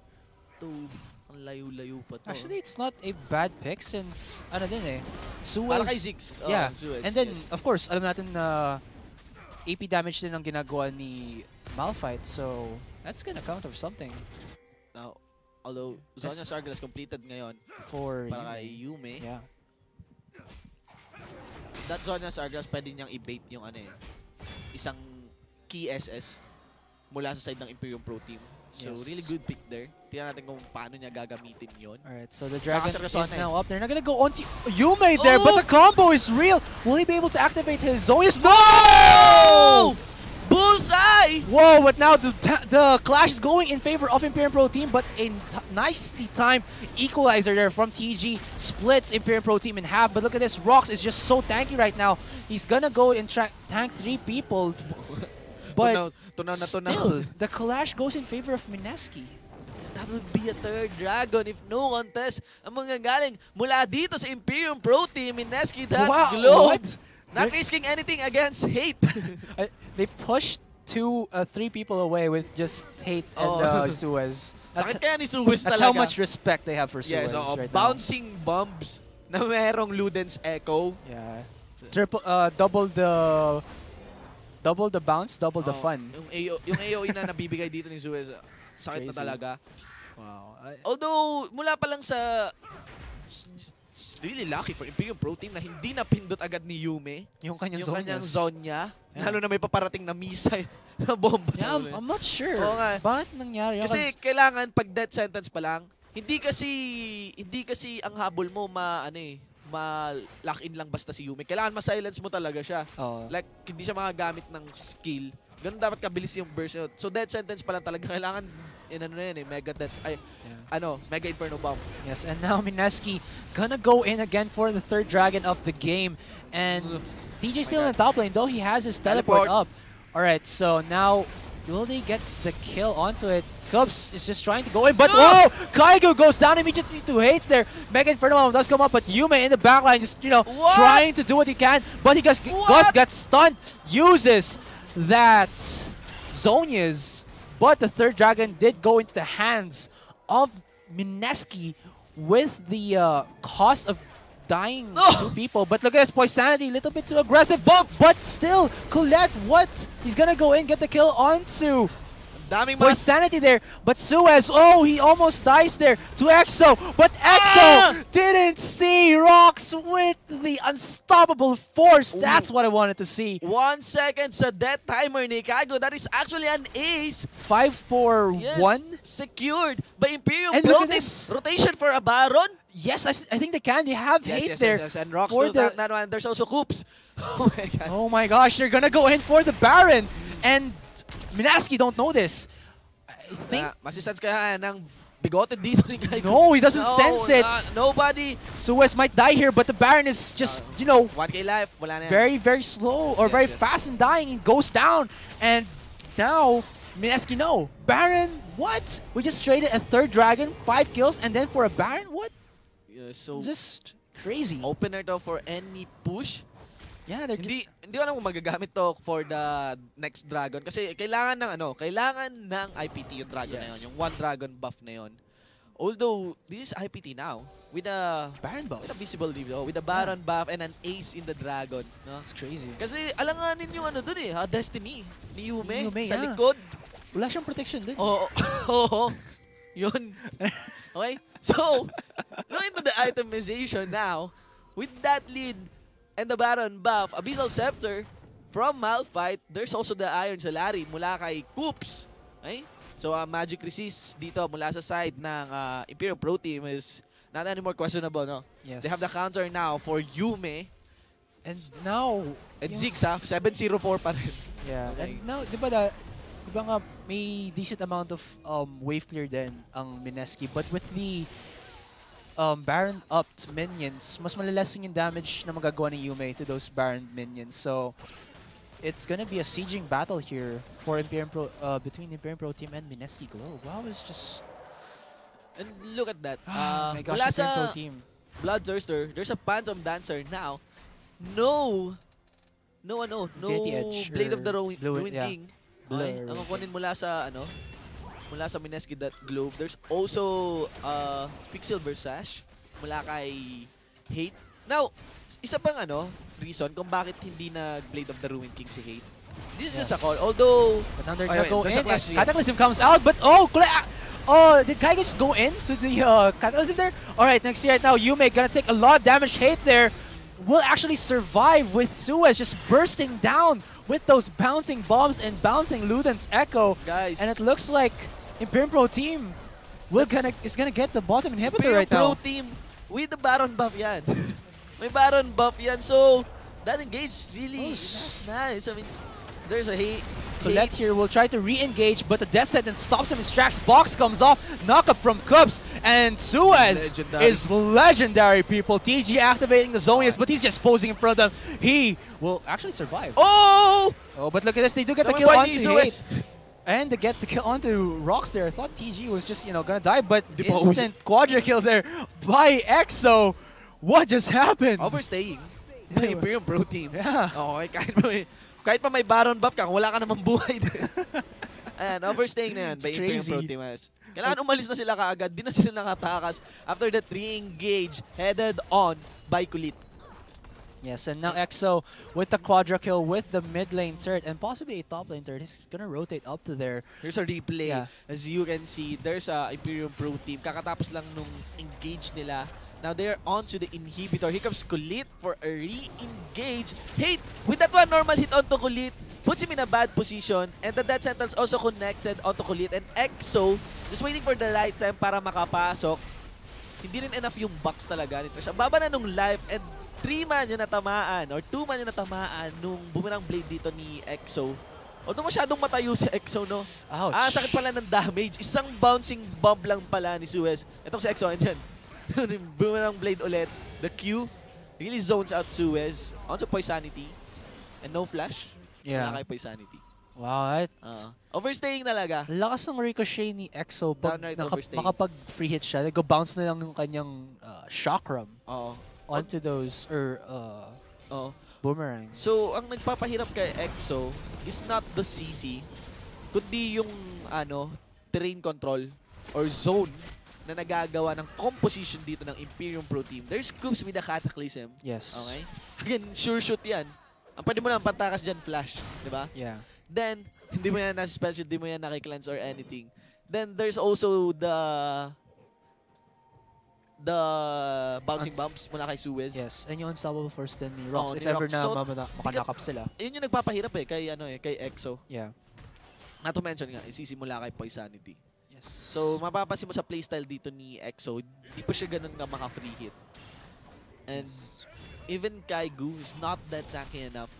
Ang layo-layo pa to. Actually, it's not a bad pick since, ano din eh, Suez. Para kay Ziggs. Yeah. Suez, and then, of course, alam natin na AP damage din ang ginagawa ni Malphite, so that's gonna count for something. Now, although Zonya Sargil has completed ngayon for para kay Yume. Yeah. That Zonya Sargil pwede niyang i-bait yung ano eh, isang key SS mula sa side ng Imperium Pro Team. So, really good pick there. Tingnan natin kung paano niya gagamitin yon. Alright, so the Dragon is now up. They're not gonna go on to Yume there, but the combo is real. Will he be able to activate his Zonius? No! Bullseye! Whoa, but now the clash is going in favor of Imperium Pro Team, but a nicely timed equalizer there from TG splits Imperium Pro Team in half. But look at this, Rox is just so tanky right now. He's gonna go and tank 3 people. But still, the clash goes in favor of Mineski. That would be a third dragon if no contest ang manggagaling mula dito sa Imperium Pro Team, Mineski.Globe. Wow, not risking anything against hate. They pushed 3 people away with just hate and Suez. Sakit kaya ni Suez talaga. That's how much respect they have for Suez right bouncing bombs na merong Luden's Echo. Yeah. Double the bounce, double the fun. Yung AOE na nabibigay dito ni Suez, sakit na talaga. Wow. Although, mula pa lang sa... really lucky for Imperium Pro Team na hindi napindot agad ni Yume yung kanyang Zonya. Lalo na may paparating na missile na bomba sa ulo. I'm not sure. Bakit nangyari? Kasi kailangan pag death sentence pa lang, hindi kasi ang habol mo ma-lock in lang basta si Yume. Kailangan ma-silence mo talaga siya. Like, hindi siya makagamit ng skill. Ganun dapat kabilis yung burst. So, death sentence pa lang talaga. Kailangan, Mega Inferno Bomb. Yes, and now Mineski gonna go in again for the 3rd dragon of the game. And TJ still in the top lane, though he has his teleport up. Alright, so now, will they get the kill onto it? Cubs is just trying to go in, but Kaigo goes down immediately to hate there. Mega Inferno Bomb does come up, but Yume in the backline just, trying to do what he can. But he got stunned, uses that Zonya's but the third dragon did go into the hands of Mineski with the cost of dying two people. But look at this, Poisanity, a little bit too aggressive, but still, Colette, what? He's gonna go in, get the kill onto Poisanity there, but Suez, oh, he almost dies there to EXO, but EXO didn't see Rocks with the unstoppable force. That's what I wanted to see. 1 second sa death timer ni Kaigo. That is actually an ace. 5-4-1. Secured by Imperium. And look at this. Rotation for a Baron. Yes, I think they can. They have hate there. Yes. And Rocks for do that one. There's also Coops. Oh my god. Oh my gosh, they're gonna go in for the Baron. And Mineski don't know this. I think... Masisense kaya ng bigote dito ni Kaigo. No, he doesn't sense it. Nobody. Suez might die here, but the Baron is just, you know, 1k life. Wala na yan. very, very slow or very fast in dying. He goes down. And now, Mineski, no. Baron, what? We just traded a third dragon, 5 kills, and then for a Baron? What? So Just crazy. opener to for any push. Yeah, they're Hindi ko alam kung magagamit to for the next dragon kasi kailangan ng IPT yung dragon na yun, yung 1 dragon buff na yun. Although this is IPT now with a Baron buff. with a visible reveal, with a Baron buff and an ace in the dragon, no? That's crazy. Kasi alanganin yung ano dun Destiny ni Yume sa yeah. likod. Wala siyang protection din. Oo. Yun. Okay? So, look into the itemization now. With that lead and the Baron buff, Abyssal Scepter from Malphite, there's also the Iron Salary mula kay Coops. Okay? So, magic resist dito mula sa side ng Imperium Pro Team is not anymore questionable, no? Yes. They have the counter now for Yume. And now... And Ziggs, 704 pa rin. Yeah. Okay. And now, di ba nga may decent amount of wave clear din ang Mineski, but with the Baron upped minions, mas malalasin yung damage na magagawa ni Yume to those Baron minions. So it's gonna be a sieging battle here for Imperium between Imperium Pro Team and Mineski Globe. Wow, it's just... And look at that. Oh my gosh, Mula Imperium Pro sa Team. Bloodthirster, there's a Phantom Dancer now. No Infinity Edge Blade of the or Ruin yeah. King. Okay, ang kukunin mula sa Mineski that Globe. There's also Quicksilver Sash mula kay Hate. Now, isa pang reason kung bakit hindi na Blade of the Ruin King si Hate. This is just a call. Although But now they're gonna go in. Clash Cataclysm comes out, but did Kaigo just go into the Cataclysm there? Alright, next year right now, Yume gonna take a lot of damage. Hate there will actually survive with Suez just bursting down with those bouncing bombs and bouncing Luden's Echo. guys, And it looks like Imperium Pro Team is gonna get the bottom inhibitor Imperium right now. Pro Team with the Baron buff yan. May Baron buff yan. So, that engage really nice. I mean, there's a Hate. Colette here will try to re-engage, but the death sentence stops him. His Strax box comes off. Knockup from Cubs. And Suez is legendary, people. TG activating the Zonius, but he's just posing in front of them. He will actually survive. Oh, but look at this. They do get the kill onto Hate. And they get the kill onto Rocks there. I thought TG was just, gonna die, but instant quadra kill there by EXO. What just happened? overstaying by Imperium Pro Team. Yeah. Okay, kahit pa may Baron buff ka, kung wala ka namang buhay din. Ayan, overstaying na yan by Imperium Pro Team. Kailangan umalis na sila kaagad. Di na sila nakatakas after the 3-engage headed on by Kulit. Yes, and now EXO with the quadra kill with the mid lane turret and possibly a top lane turret. He's gonna rotate up to there. Here's a replay. Yeah. As you can see, there's a Imperium Pro Team. Kakatapos lang nung engage nila. Now they're onto the inhibitor. Here comes Kulit for a re-engage. Hate with that one normal hit onto Kulit. Puts him in a bad position. And the death sentence also connected onto Kulit. And EXO just waiting for the right time para makapasok. Hindi rin enough yung box talaga ni Trish. Ang baba na nung life and 3-man yung natamaan or 2-man yung natamaan nung bumirang blade dito ni EXO. Although masyadong matayo si EXO, no? Ouch. Sakit pala ng damage. Isang bouncing bomb lang pala ni Suez. Itong si EXO, andyan. Boomerang blade ulit. The Q really zones out Suez onto Poisanity. And no flash. Yeah. Wala kay Poisanity. Wow, overstaying talaga. lakas ng ricochet ni EXO pag Downright overstay. makapag-free hit siya. Go-bounce na lang yung kanyang chakram onto those boomerangs. So, ang nagpapahirap kay EXO is not the CC, kundi yung terrain control or zone na nagagawa ng composition dito ng Imperium Pro Team. There's scoops with the Cataclysm. Yes. Okay? Again, sure shoot yan. Ang pwede mo lang pantakas dyan, flash. Diba? Yeah. Then, hindi mo yan nasa spell shield, hindi mo yan nakikilance or anything. Then, there's also the bouncing bumps mula kay Suez. Yes, and yung unstoppable force din ni Rox if ni ever Rox. na So, makanakap sila. Yun yung nagpapahirap kay EXO. Yeah. Not to mention nga, isisimula kay Poisanity. Yes. So, mapapansin mo sa playstyle dito ni EXO, di pa siya ganun nga maka-free hit. And even Kaigu is not that tanky enough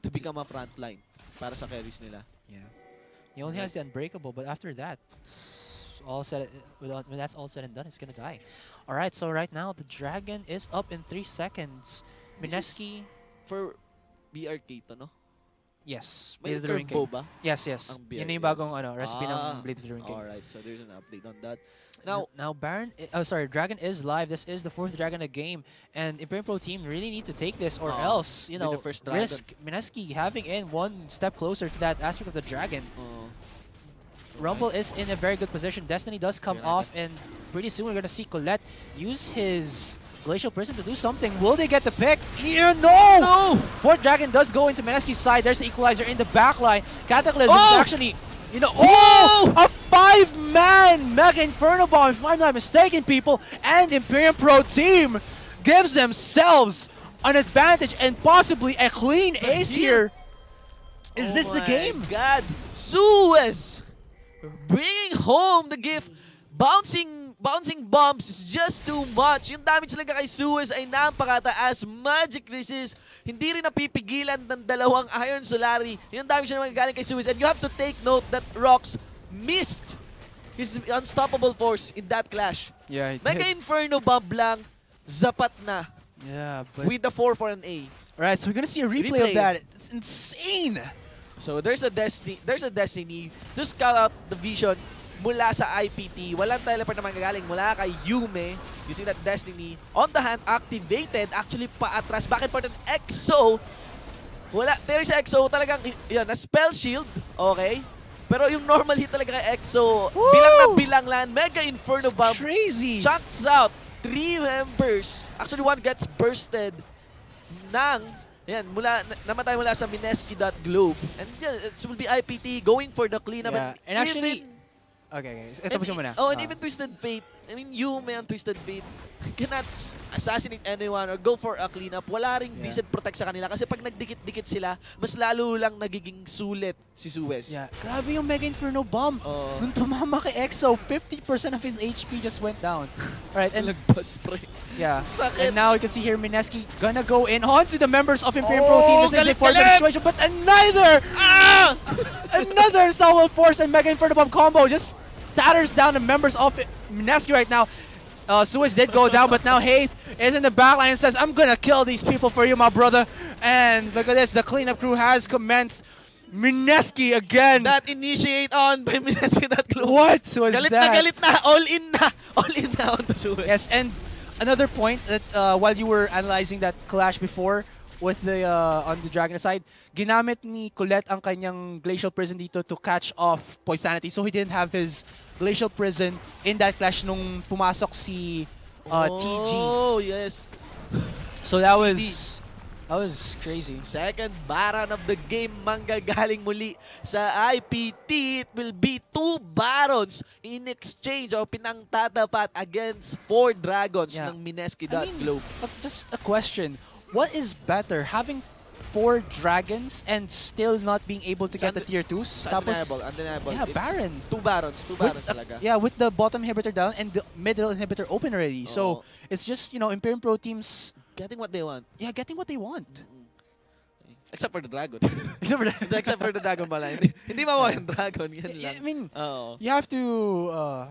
to become a frontline para sa carries nila. Yeah. He only has the Unbreakable, but after that, all said, when that's all said and done, it's gonna die. Alright, so right now, the Dragon is up in 3 seconds. Mineski. For BRK to, no? Yes. May Blade of the Ring curveball King. ba? Yes, yes. Ang Yun BRK, yung bagong recipe Ah, ng Blade of the Ring King. Alright, so there's an update on that. Now Baron, Dragon is live. This is the 4th Dragon of the game, and Imperium Pro Team really need to take this, or else, you know, the first Dragon. risk Mineski having in one step closer to that aspect of the Dragon. Rumble is in a very good position. Destiny does come off, and pretty soon we're gonna see Colette use his Glacial Prison to do something. Will they get the pick? Here, no! 4th Dragon does go into Mineski's side. There's the equalizer in the backline. Cataclysm is actually, you know, a 5-man Mega Inferno Bomb, if I'm not mistaken, people. And Imperium Pro Team gives themselves an advantage and possibly a clean ace here. Is this the game? God, Suez bringing home the gift. Bouncing bombs is just too much. Yung damage talaga kay Suez ay napakataas. Magic resist. Hindi rin napipigilan ng dalawang Iron Solari. Yung damage na magagaling kay Suez. And you have to take note that Rox missed his unstoppable force in that clash. Yeah, Mega Inferno Bomb lang, zapat na. Yeah, but With the 4 for an A. alright, so we're gonna see a replay of that. It's insane. So there's a destiny to scout out the vision mula sa IPT. Walang teleport na manggagaling mula kay Yume. You see that Destiny on the hand activated, actually paatras. Back and forth and EXO. Wala, there is EXO talagang, yun, na spell shield, okay? Pero yung normal hit talaga kay EXO, bilang na bilang lang, Mega Inferno Bomb. Crazy. Chucks out 3 members. Actually, one gets bursted ng namatay mula sa Mineski.globe. And yeah, it will be IPT going for the cleanup. Yeah. And actually, okay. Ito mo siya muna. Oh, and even Twisted Fate. I mean, Yume and Twisted Fate cannot assassinate anyone or go for a cleanup. Wala ring decent protect sa kanila kasi pag nagdikit-dikit sila, mas lalo lang nagiging sulit si Suez. Yeah. Grabe yung Mega Inferno Bomb. Nung tumama kay EXO, 50% of his HP just went down. Alright, and nagpa-spray. Yeah. Sakit. And now you can see here Mineski gonna go in onto the members of Imperium Pro Team. This is a fortunate situation, but another Salvo Force and Mega Inferno Bomb combo just tatters down the members of Mineski right now. Suez did go down, but now Haith is in the backline and says, I'm gonna kill these people for you, my brother. And look at this, the cleanup crew has commenced. Mineski again. That initiate on by Mineski.globe. What was galit that? Galit na, all in na on the Suez. Yes, and another point that while you were analyzing that clash before with the on the Dragon side, ginamit ni Colette ang kanyang Glacial Prison dito to catch off Poisanity. So he didn't have his Glacial Prison in that clash nung pumasok si TG. Oh, yes. So that was crazy. Second Baron of the game manggagaling muli sa IPT. It will be 2 Barons in exchange o pinangtatapat against 4 Dragons ng Mineski.globe. But just a question. What is better, having 4 Dragons and still not being able to get the tier 2s? Undeniable. Yeah, Baron. 2 Barons talaga. Yeah, with the bottom inhibitor down and the middle inhibitor open already. So it's just, you know, Imperium Pro Teams getting what they want. Yeah, getting what they want. Except for the Dragon. Except for the Dragon pala. Hindi mawawa yung Dragon. Yan lang. I mean, you have to,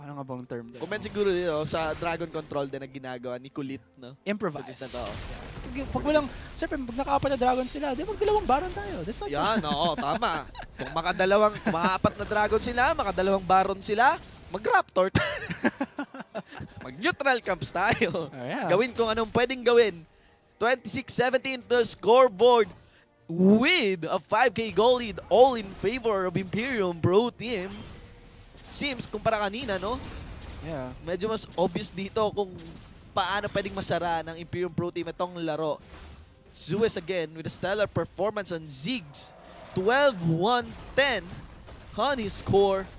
ano nga bang term? Comment siguro dito sa Dragon Control din na ginagawa ni Kulit, no? Improvise. Na to. Pag walang, siyempre, pag nakaapat na Dragon sila, di magdalawang Baron tayo. That's like yan, oo, tama. Kung makaapat na Dragon sila, makadalawang Baron sila, mag-Raptor. Mag-neutral camps tayo. Gawin kung anong pwedeng gawin. 26-17 to scoreboard with a 5K goal lead, all in favor of Imperium Pro Team. seems, kumpara kanina, no? Yeah. Medyo mas obvious dito kung paano pwedeng masara ng Imperium Pro Team itong laro. Zeus again with a stellar performance on Ziggs. 12-1-10 on his score.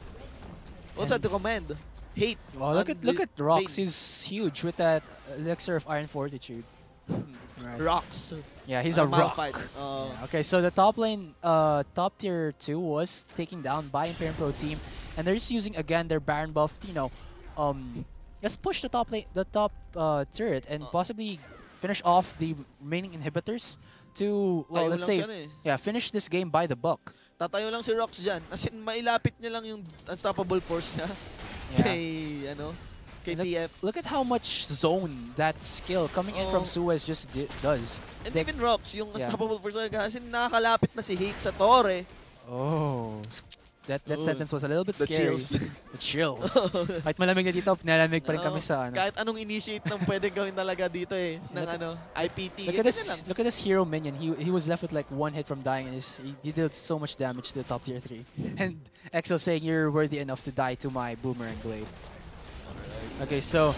Also to commend Hate. Well, look at Rox. He's huge with that elixir of Iron Fortitude. Right. Rocks. Yeah, he's a rock. Yeah, okay, so the top lane, top tier 2 was taken down by Imperium Pro Team, and they're just using again their Baron buff to, you know, just push the top lane, the top turret, and possibly finish off the remaining inhibitors to, well, let's say, yeah, finish this game by the book. Tatayo lang si Rox dyan. As in, mailapit niya lang yung unstoppable force niya. Yeah. Kay, ano, kay TF. Look at how much zone that skill coming in from Suez just does. And even Rox, yung unstoppable force niya, kasi nakakalapit na si Hate sa Torre. Oh. That sentence was a little bit scary. The chills. Kahit malamig na dito, nalamig pa rin kami sa ano. Kahit anong initiate ng pwedeng gawin talaga dito eh, ng ano, IPT. Look at this hero minion. He was left with like one hit from dying, and he did so much damage to the top tier 3. And Exo saying you're worthy enough to die to my boomerang blade. Okay, so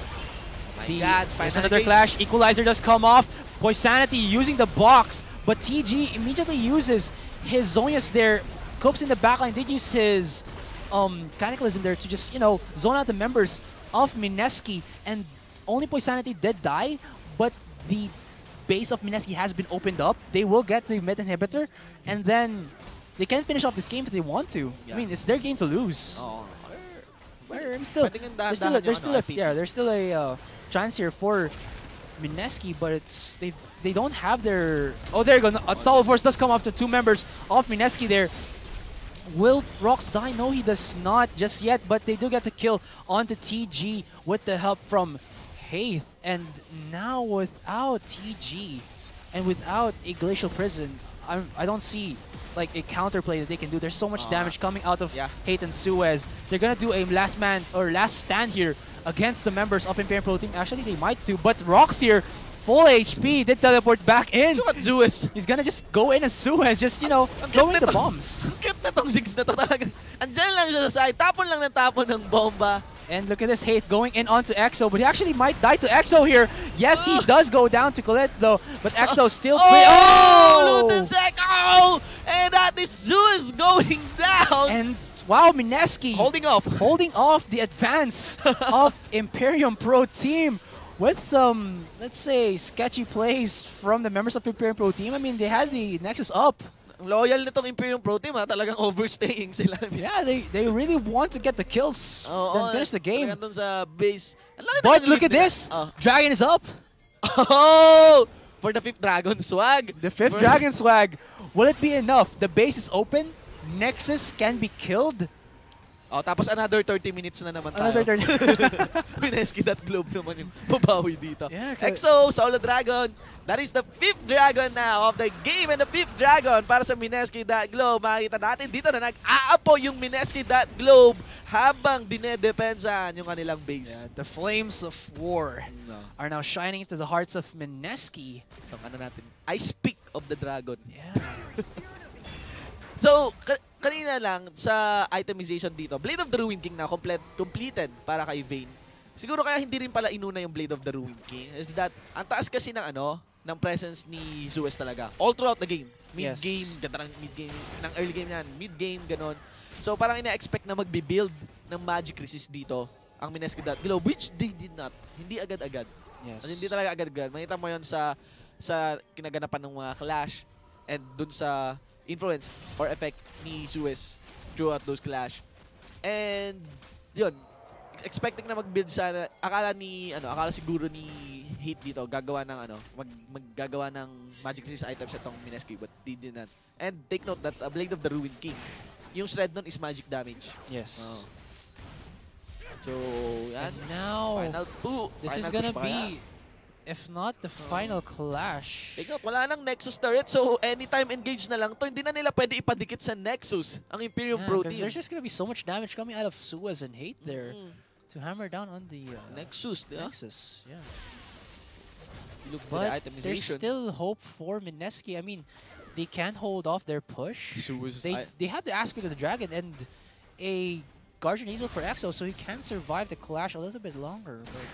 there's another clash. Equalizer does come off. Poisanity using the box, but TG immediately uses his Zonius there. Copes in the backline did use his Cataclysm there to just, you know, zone out the members of Mineski, and only Poisanity did die, but the base of Mineski has been opened up. They will get the meta inhibitor, and then they can finish off this game if they want to. Yeah. I mean, it's their game to lose. Oh, there's still a chance here for Mineski, but it's they don't have their. Oh, there you go. Unstoppable Force does come after 2 members of Mineski there. Will Rox die? No, he does not just yet, but they do get the kill onto TG with the help from Haith. And now without TG and without a Glacial Prison, I don't see like a counterplay that they can do. There's so much damage coming out of Haith and Suez. They're gonna do a last man or last stand here against the members of Imperium Pro Team. Actually, they might do, but Rox here, full HP, did teleport back in. Look at Zeus. He's gonna just go in as Suez, just, you know, throwing the bombs. Cute na tong Ziggs na to talaga. Andyan lang siya sa side. Tapon lang ng tapon ng bomba. And look at this Haith going in onto Exo, but he actually might die to Exo here. Yes, he does go down to Colette though, but Exo still Lutensec! Oh! And that is Zeus going down. And wow, Mineski holding off the advance of Imperium Pro Team with some, let's say, sketchy plays from the members of Imperium Pro Team. I mean, they had the Nexus up. Loyal nitong Imperium Pro Team, ha? Talagang overstaying sila. Yeah, they really want to get the kills, then finish the game. Dun sa base. But look at this! Dragon is up! Oh! For the 5th Dragon swag. The 5th Dragon swag. Will it be enough? The base is open. Nexus can be killed. Oh, tapos another 30 minutes na naman tayo. Another 30. Mineski that globe naman yung babawi dito. Yeah, Exo, Solo Dragon. That is the 5th Dragon now of the game, and the 5th Dragon para sa Mineski that globe. Makikita natin dito na nag-aapo yung Mineski that globe habang dinedepensahan yung kanilang base. Yeah, the flames of war are now shining into the hearts of Mineski. Itong ano natin, Ice Peak of the Dragon. Yeah. So, kanina lang sa itemization dito, Blade of the Ruined King na completed para kay Vayne. Siguro kaya hindi rin pala inuna yung Blade of the Ruined King is that ang taas kasi ng presence ni Zeus talaga all throughout the game. Mid-game, ganda ng mid-game, ng early game yan, mid-game, ganon. So parang ina-expect na magbe-build ng Magic Resist dito ang Mineski that globe, which they did not. Hindi agad-agad. Yes. Hindi talaga agad-agad. Makita mo yun sa kinaganapan ng mga clash and dun sa influence or effect ni Zeus throughout those clash. And yun, expecting na mag-build sana, akala siguro ni Hate dito gagawa ng maggagawa ng Magic Resist items itong Mineski, but they did not. And take note that Blade of the Ruined King, yung shred nun is magic damage. Yes. So, yan. And now, final this is gonna be, if not the final clash. Take note, wala nang Nexus turret, so anytime engage na lang to, hindi na nila pwede ipadikit sa Nexus ang Imperium Pro Team. There's just gonna be so much damage coming out of Suez and Hate there to hammer down on the Nexus. Yeah. Look but the itemization. There's still hope for Mineski. I mean, they can hold off their push. They have the aspect of the dragon and a Guardian Hazel for EXO, so he can survive the clash a little bit longer. But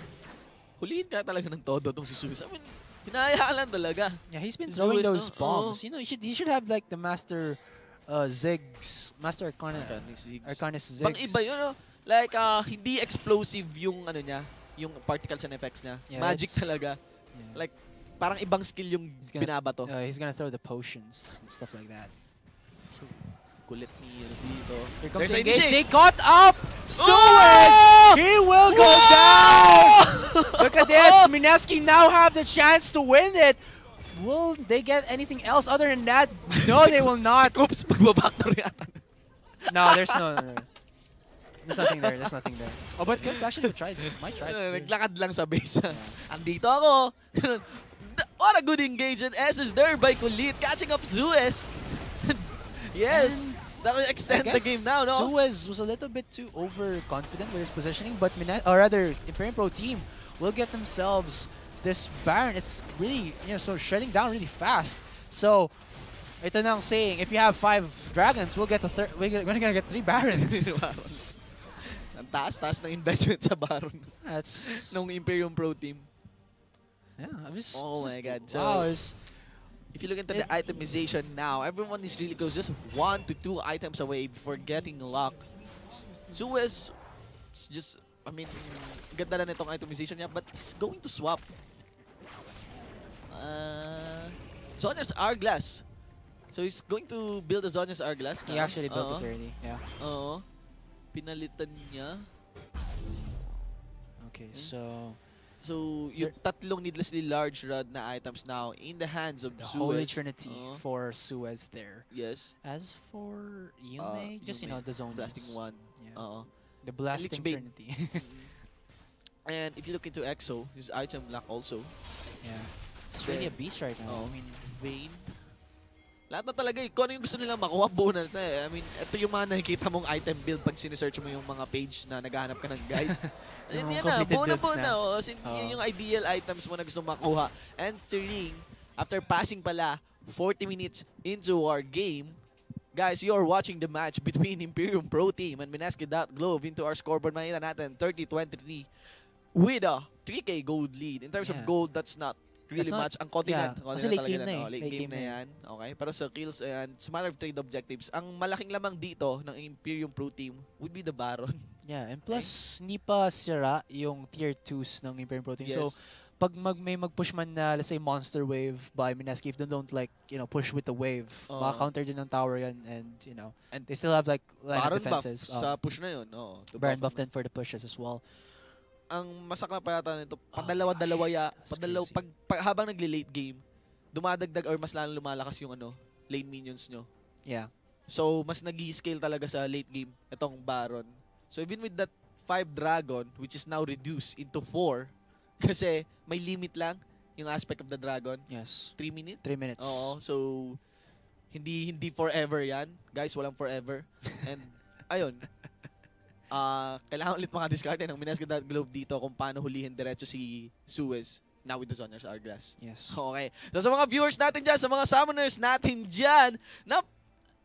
Huliin ka talaga ng todo tong si Suez. I mean, hinahayaan lang talaga. yeah, he's been Si throwing Suez, those no? bombs. You know, he should have like the Master Ziggs, Master Arcanus Ziggs. Pang iba yun, no? Like, hindi explosive yung ano niya, yung particles and effects niya. Yeah, Magic that's- talaga. Yeah. Like, parang ibang skill yung binabato. He's gonna throw the potions and stuff like that. So, kulit ni dito. Here comes There's the a engage. initiate. They caught up! Suez! Oh! He will go down! Look at this! Mineski now have the chance to win it! Will they get anything else other than that? No, they will not. Oops, magbabactor yata. No, there's no. There's nothing there. There's nothing there. Oh, but Cooks actually might try. Naglakad lang sa base. Andito ako. What a good engagement. S is there by Kulit, catching up Suez. Yes, that will extend the game now, no? Suez was a little bit too overconfident with his positioning, but or rather, Imperium Pro team will get themselves this Baron. It's really, so shredding down really fast. So, ito nang saying, if you have 5 dragons, we're gonna get 3 Barons. Ang taas ng investment sa Baron. That's Nung Imperium Pro team. yeah. Oh my God. So, Wow, if you look into the itemization now, everyone is really close, just 1 to 2 items away before getting luck. Suez, it's just, I mean, ganda na nitong itemization niya, but he's going to swap. Zonia's Hourglass. So he's going to build a Zonia's Hourglass now. he actually built it already. Yeah. Oo. Pinalitan niya. Okay, so So, yung tatlong needlessly large rod na items now in the hands of the Suez. Holy Trinity for Suez there. Yes. As for Yume, just Yume, the zone Blasting 1. Yeah. The blasting Bane. Trinity. And if you look into EXO, his item luck also. Yeah. It's really a beast right now. I mean, Vayne. Lahat na talaga eh. Kung ano yung gusto nilang makuha, buo na eh. I mean, ito yung mga nakikita mong item build pag sinesearch mo yung mga page na naghahanap ka ng guide. Yan na, buo na. Yun yung ideal items mo na gusto makuha. Entering, after passing pala 40 minutes into our game, guys, you are watching the match between Imperium Pro Team and Mineski.Globe. Into our scoreboard, makita natin 30-23 with a 3K gold lead. In terms of gold, that's not really much. Ang continent. Yeah, kasi late game na eh. Late game na yan. Okay. Pero sa kills, ayan, it's a matter of trade objectives. Ang malaking lamang dito ng Imperium Pro Team would be the Baron. Yeah, and plus, hindi pa sira yung tier 2s ng Imperium Pro Team. Yes. So, pag may mag-push man na, let's say, Monster Wave by Mineski, if they don't like, push with the wave, maka-counter din ng tower yan, and, And they still have like line of Baron buff defenses. sa push na yun. Baron buff then for the pushes as well. Ang masakla pa yata nito, padalawa-dalawa habang nagle-late game, dumadagdag or mas lalo lumalakas yung lane minions nyo. Yeah. So, mas nag-scale talaga sa late game itong Baron. So, even with that 5 Dragon, which is now reduced into 4, kasi may limit lang yung aspect of the Dragon. Yes. 3 minutes? 3 minutes. Oo. So, hindi forever yan. Guys, walang forever. And, ayun. Kailangan ulit maka-discard ng Mineski.Globe dito kung paano hulihin diretso si Suez now with the Zonia's Hourglass. Yes. Okay. So sa mga viewers natin dyan, sa mga summoners natin dyan,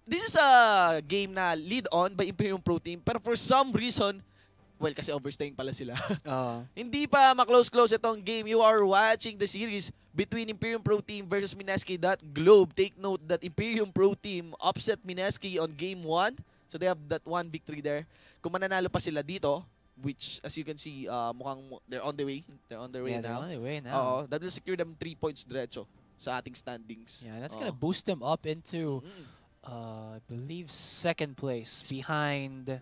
this is a game na lead on by Imperium Pro Team, pero for some reason, well, kasi overstaying pala sila. Hindi pa ma-close itong game. You are watching the series between Imperium Pro Team versus Mineski.Globe. Take note that Imperium Pro Team upset Mineski on game 1. So they have that 1 victory there. Kung mananalo pa sila dito, which as you can see, mukhang they're on the way. They're on their way now. They're on their way now. That will secure them 3 points diretso sa ating standings. Yeah, that's gonna boost them up into, I believe, 2nd place behind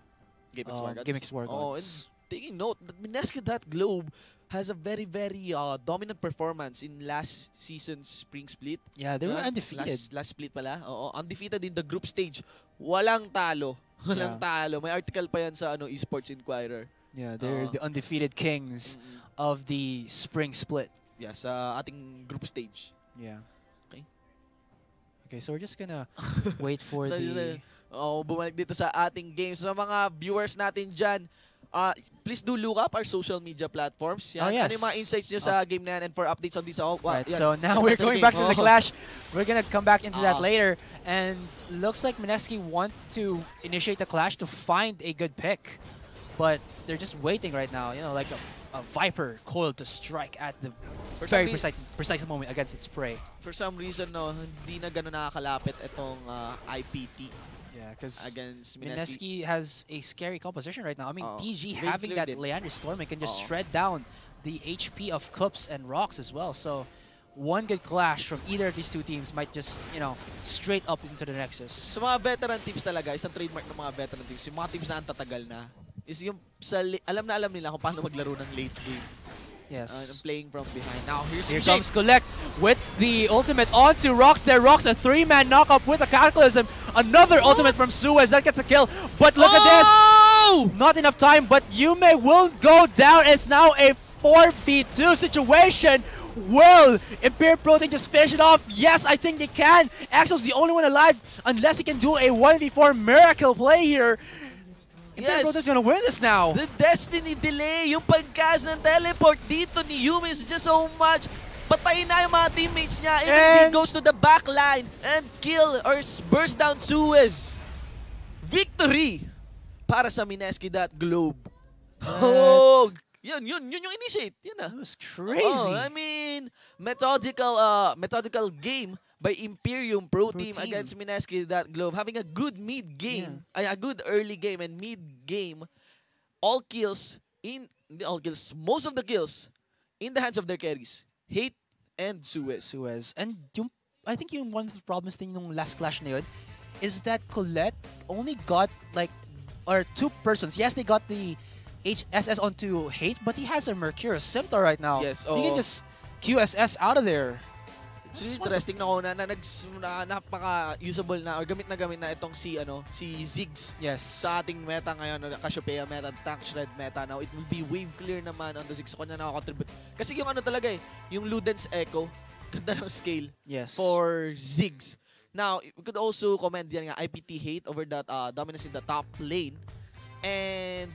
GameX War Gods. And taking note that Mineski.Globe has a very, very dominant performance in last season's spring split. Yeah, they were undefeated. Last split pala. Undefeated in the group stage. Walang talo. Walang talo. May article pa yan sa Esports Inquirer. Yeah, they're the undefeated kings of the spring split. Yeah, sa ating group stage. Yeah. Okay, so we're just gonna wait for bumalik dito sa ating game. So, sa mga viewers natin dyan, please do look up our social media platforms. Yan. Oh, yes. Ano yung mga insights nyo sa game na yan and for updates on this. Right, so now we're going back to the clash. We're gonna come back into that later. And looks like Mineski want to initiate the clash to find a good pick. But they're just waiting right now, you know, like a Viper coiled to strike at the very precise moment against its prey. For some reason, no, hindi na gano'n nakakalapit itong IPT. Yeah, because against Mineski has a scary composition right now. I mean, TG having that Leander Storm can just shred down the HP of Cups and Rocks as well. So one good clash from either of these two teams might just, you know, straight up into the Nexus. Sa mga veteran teams talaga, isang trademark ng mga veteran teams, yung mga teams na ang tatagal na, is yung alam na alam nila kung paano maglaro ng late game. Yes. Playing from behind. Now, here comes Collect with the ultimate onto Rocks. There, Rocks, a 3-man knockup with a Cataclysm. Another ultimate from Suez. That gets a kill. But look at this. Not enough time, but Yume will go down. It's now a 4v2 situation. Will Imperium Pro Team just finish it off? Yes, I think they can. Axel's the only one alive unless he can do a 1v4 miracle play here. Imperium Pro Team's gonna win this now. The Destiny delay, yung pagcast ng teleport dito ni Yume is just so much. Patayin na yung mga teammates niya. Even if he goes to the back line and kill or burst down Suez. Victory para sa Mineski.globe. Oh, yun yung initiate. Yun na. That was crazy. I mean, methodical game by Imperium Pro Team against Mineski.globe, having a good mid game, a good early game and mid game. Most of the kills in the hands of their carries, Hate and Suez. And I think one of the problems din nung last clash na yun is that Colette only got like, or two persons. Yes, they got the HSS onto Hate, but he has a Mercurius Scimitar right now. Yes, he can just QSS out of there. It's really interesting na napaka-usable na or gamit na itong si Ziggs. Yes. Sa ating meta ngayon, Cassiopeia meta, Tank Shred meta. Now, it will be wave clear naman on the Ziggs. Kung na nakakontribute. Kasi yung talaga yung Luden's Echo, ganda ng scale for Ziggs. Now, we could also comment yan nga, IPT Hate over that dominance in the top lane. And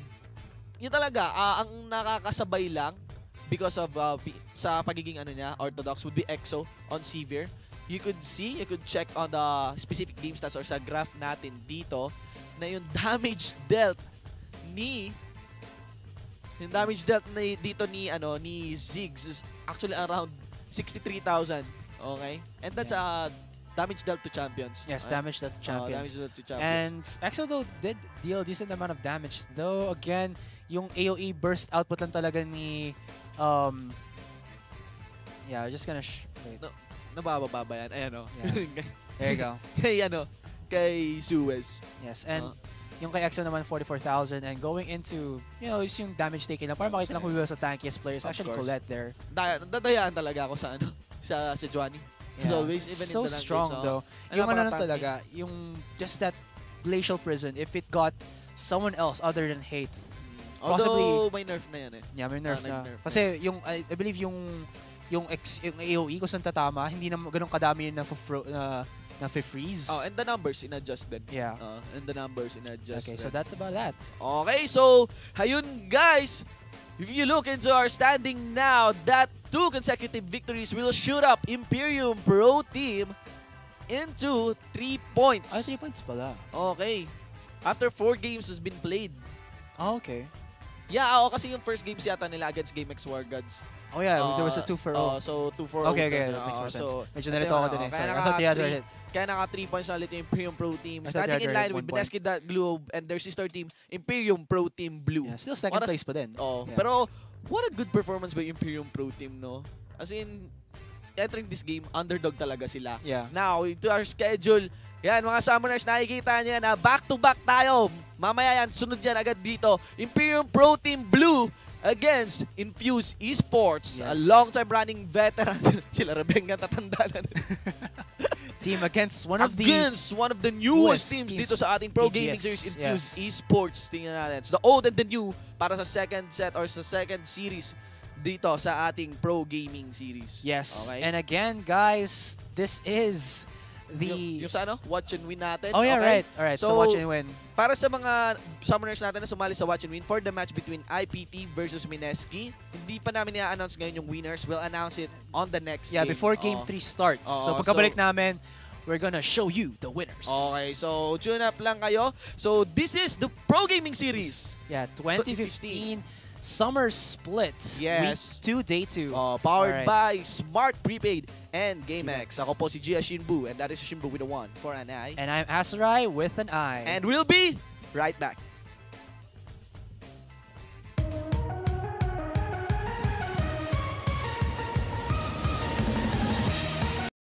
yun talaga, ang nakakasabay lang because of sa pagiging orthodox would be EXO on Severe. You could check on the specific game stats or sa graph natin dito na yung damage dealt dito ni Ziggs is actually around 63,000. Okay? And that's damage dealt to champions. Yes, damage dealt to champions. Damage dealt to champions. And EXO though did deal a decent amount of damage. Though again, yung AoE burst output lang talaga ni yeah, just gonna wait. Nabababa yan. Ayan Yeah. There you go. Kay Suez. Yes, and yung kay EXO naman 44,000 and going into, you know, yung damage taken na para makita lang kung who was the tankiest players. Actually Colette there. Dadayaan talaga ako sa Johnny. As always, even so in the strong games, though. Yung talaga, yung just that glacial prison, if it got someone else other than Hate, possibly may nerf na yan Yeah, may nerf na. Kasi yung I believe yung AoE kung saan tatama, hindi na ganun kadami na freeze. Oh, and the numbers in-adjust din. Yeah. And the numbers in-adjust. Okay, so that's about that. Okay, so ayun guys, if you look into our standing now, that 2 consecutive victories will shoot up Imperium Pro Team into 3 points. 3 points pala. Okay. After 4 games has been played. Oh, okay. Yeah, kasi yung first games yata nila against GameX War Gods. Oh yeah, there was a 2-4-0. So 2-4-0. Okay, that makes more sense. Medyo nalito ako din Kaya naka 3 points ulit yung Imperium Pro Team. Standing in line with Mineski.globe and their sister team, Imperium Pro Team Blue. Yeah, still second place pa din. Pero what a good performance by Imperium Pro Team, no? As in, entering this game, underdog talaga sila. Yeah. Now, into our schedule, yan, mga Summoners, nakikita nyo yan, back-to-back tayo. Mamaya yan, sunod yan agad dito. Imperium Pro Team Blue against Infuse Esports. A long-time running veteran. Sila Rebenga, tatanda na. Team against one of the newest teams dito sa ating Pro Gaming Series, Infuse Esports. Tingnan natin. It's the old and the new para sa second set or sa second series dito sa ating Pro Gaming Series. Yes. Okay? And again, guys, this is Yung sa ano? Watch and win natin. Oh yeah, okay? right. Alright, so watch and win. Para sa mga summoners natin na sumali sa Watch and Win for the match between IPT versus Mineski, hindi pa namin i-announce ngayon yung winners. We'll announce it on the next game. Yeah, before game 3 starts. So pagkabalik namin, we're gonna show you the winners. Okay, so tune up lang kayo. So this is the Pro Gaming Series. Yeah, 2015 Summer Split. Yes. Week 2, Day 2. Powered by Smart Prepaid and GameX. Ako po si Gia Shinbu, and that is Shinbu with a 1 for an I. And I'm Asarai with an I. And we'll be right back.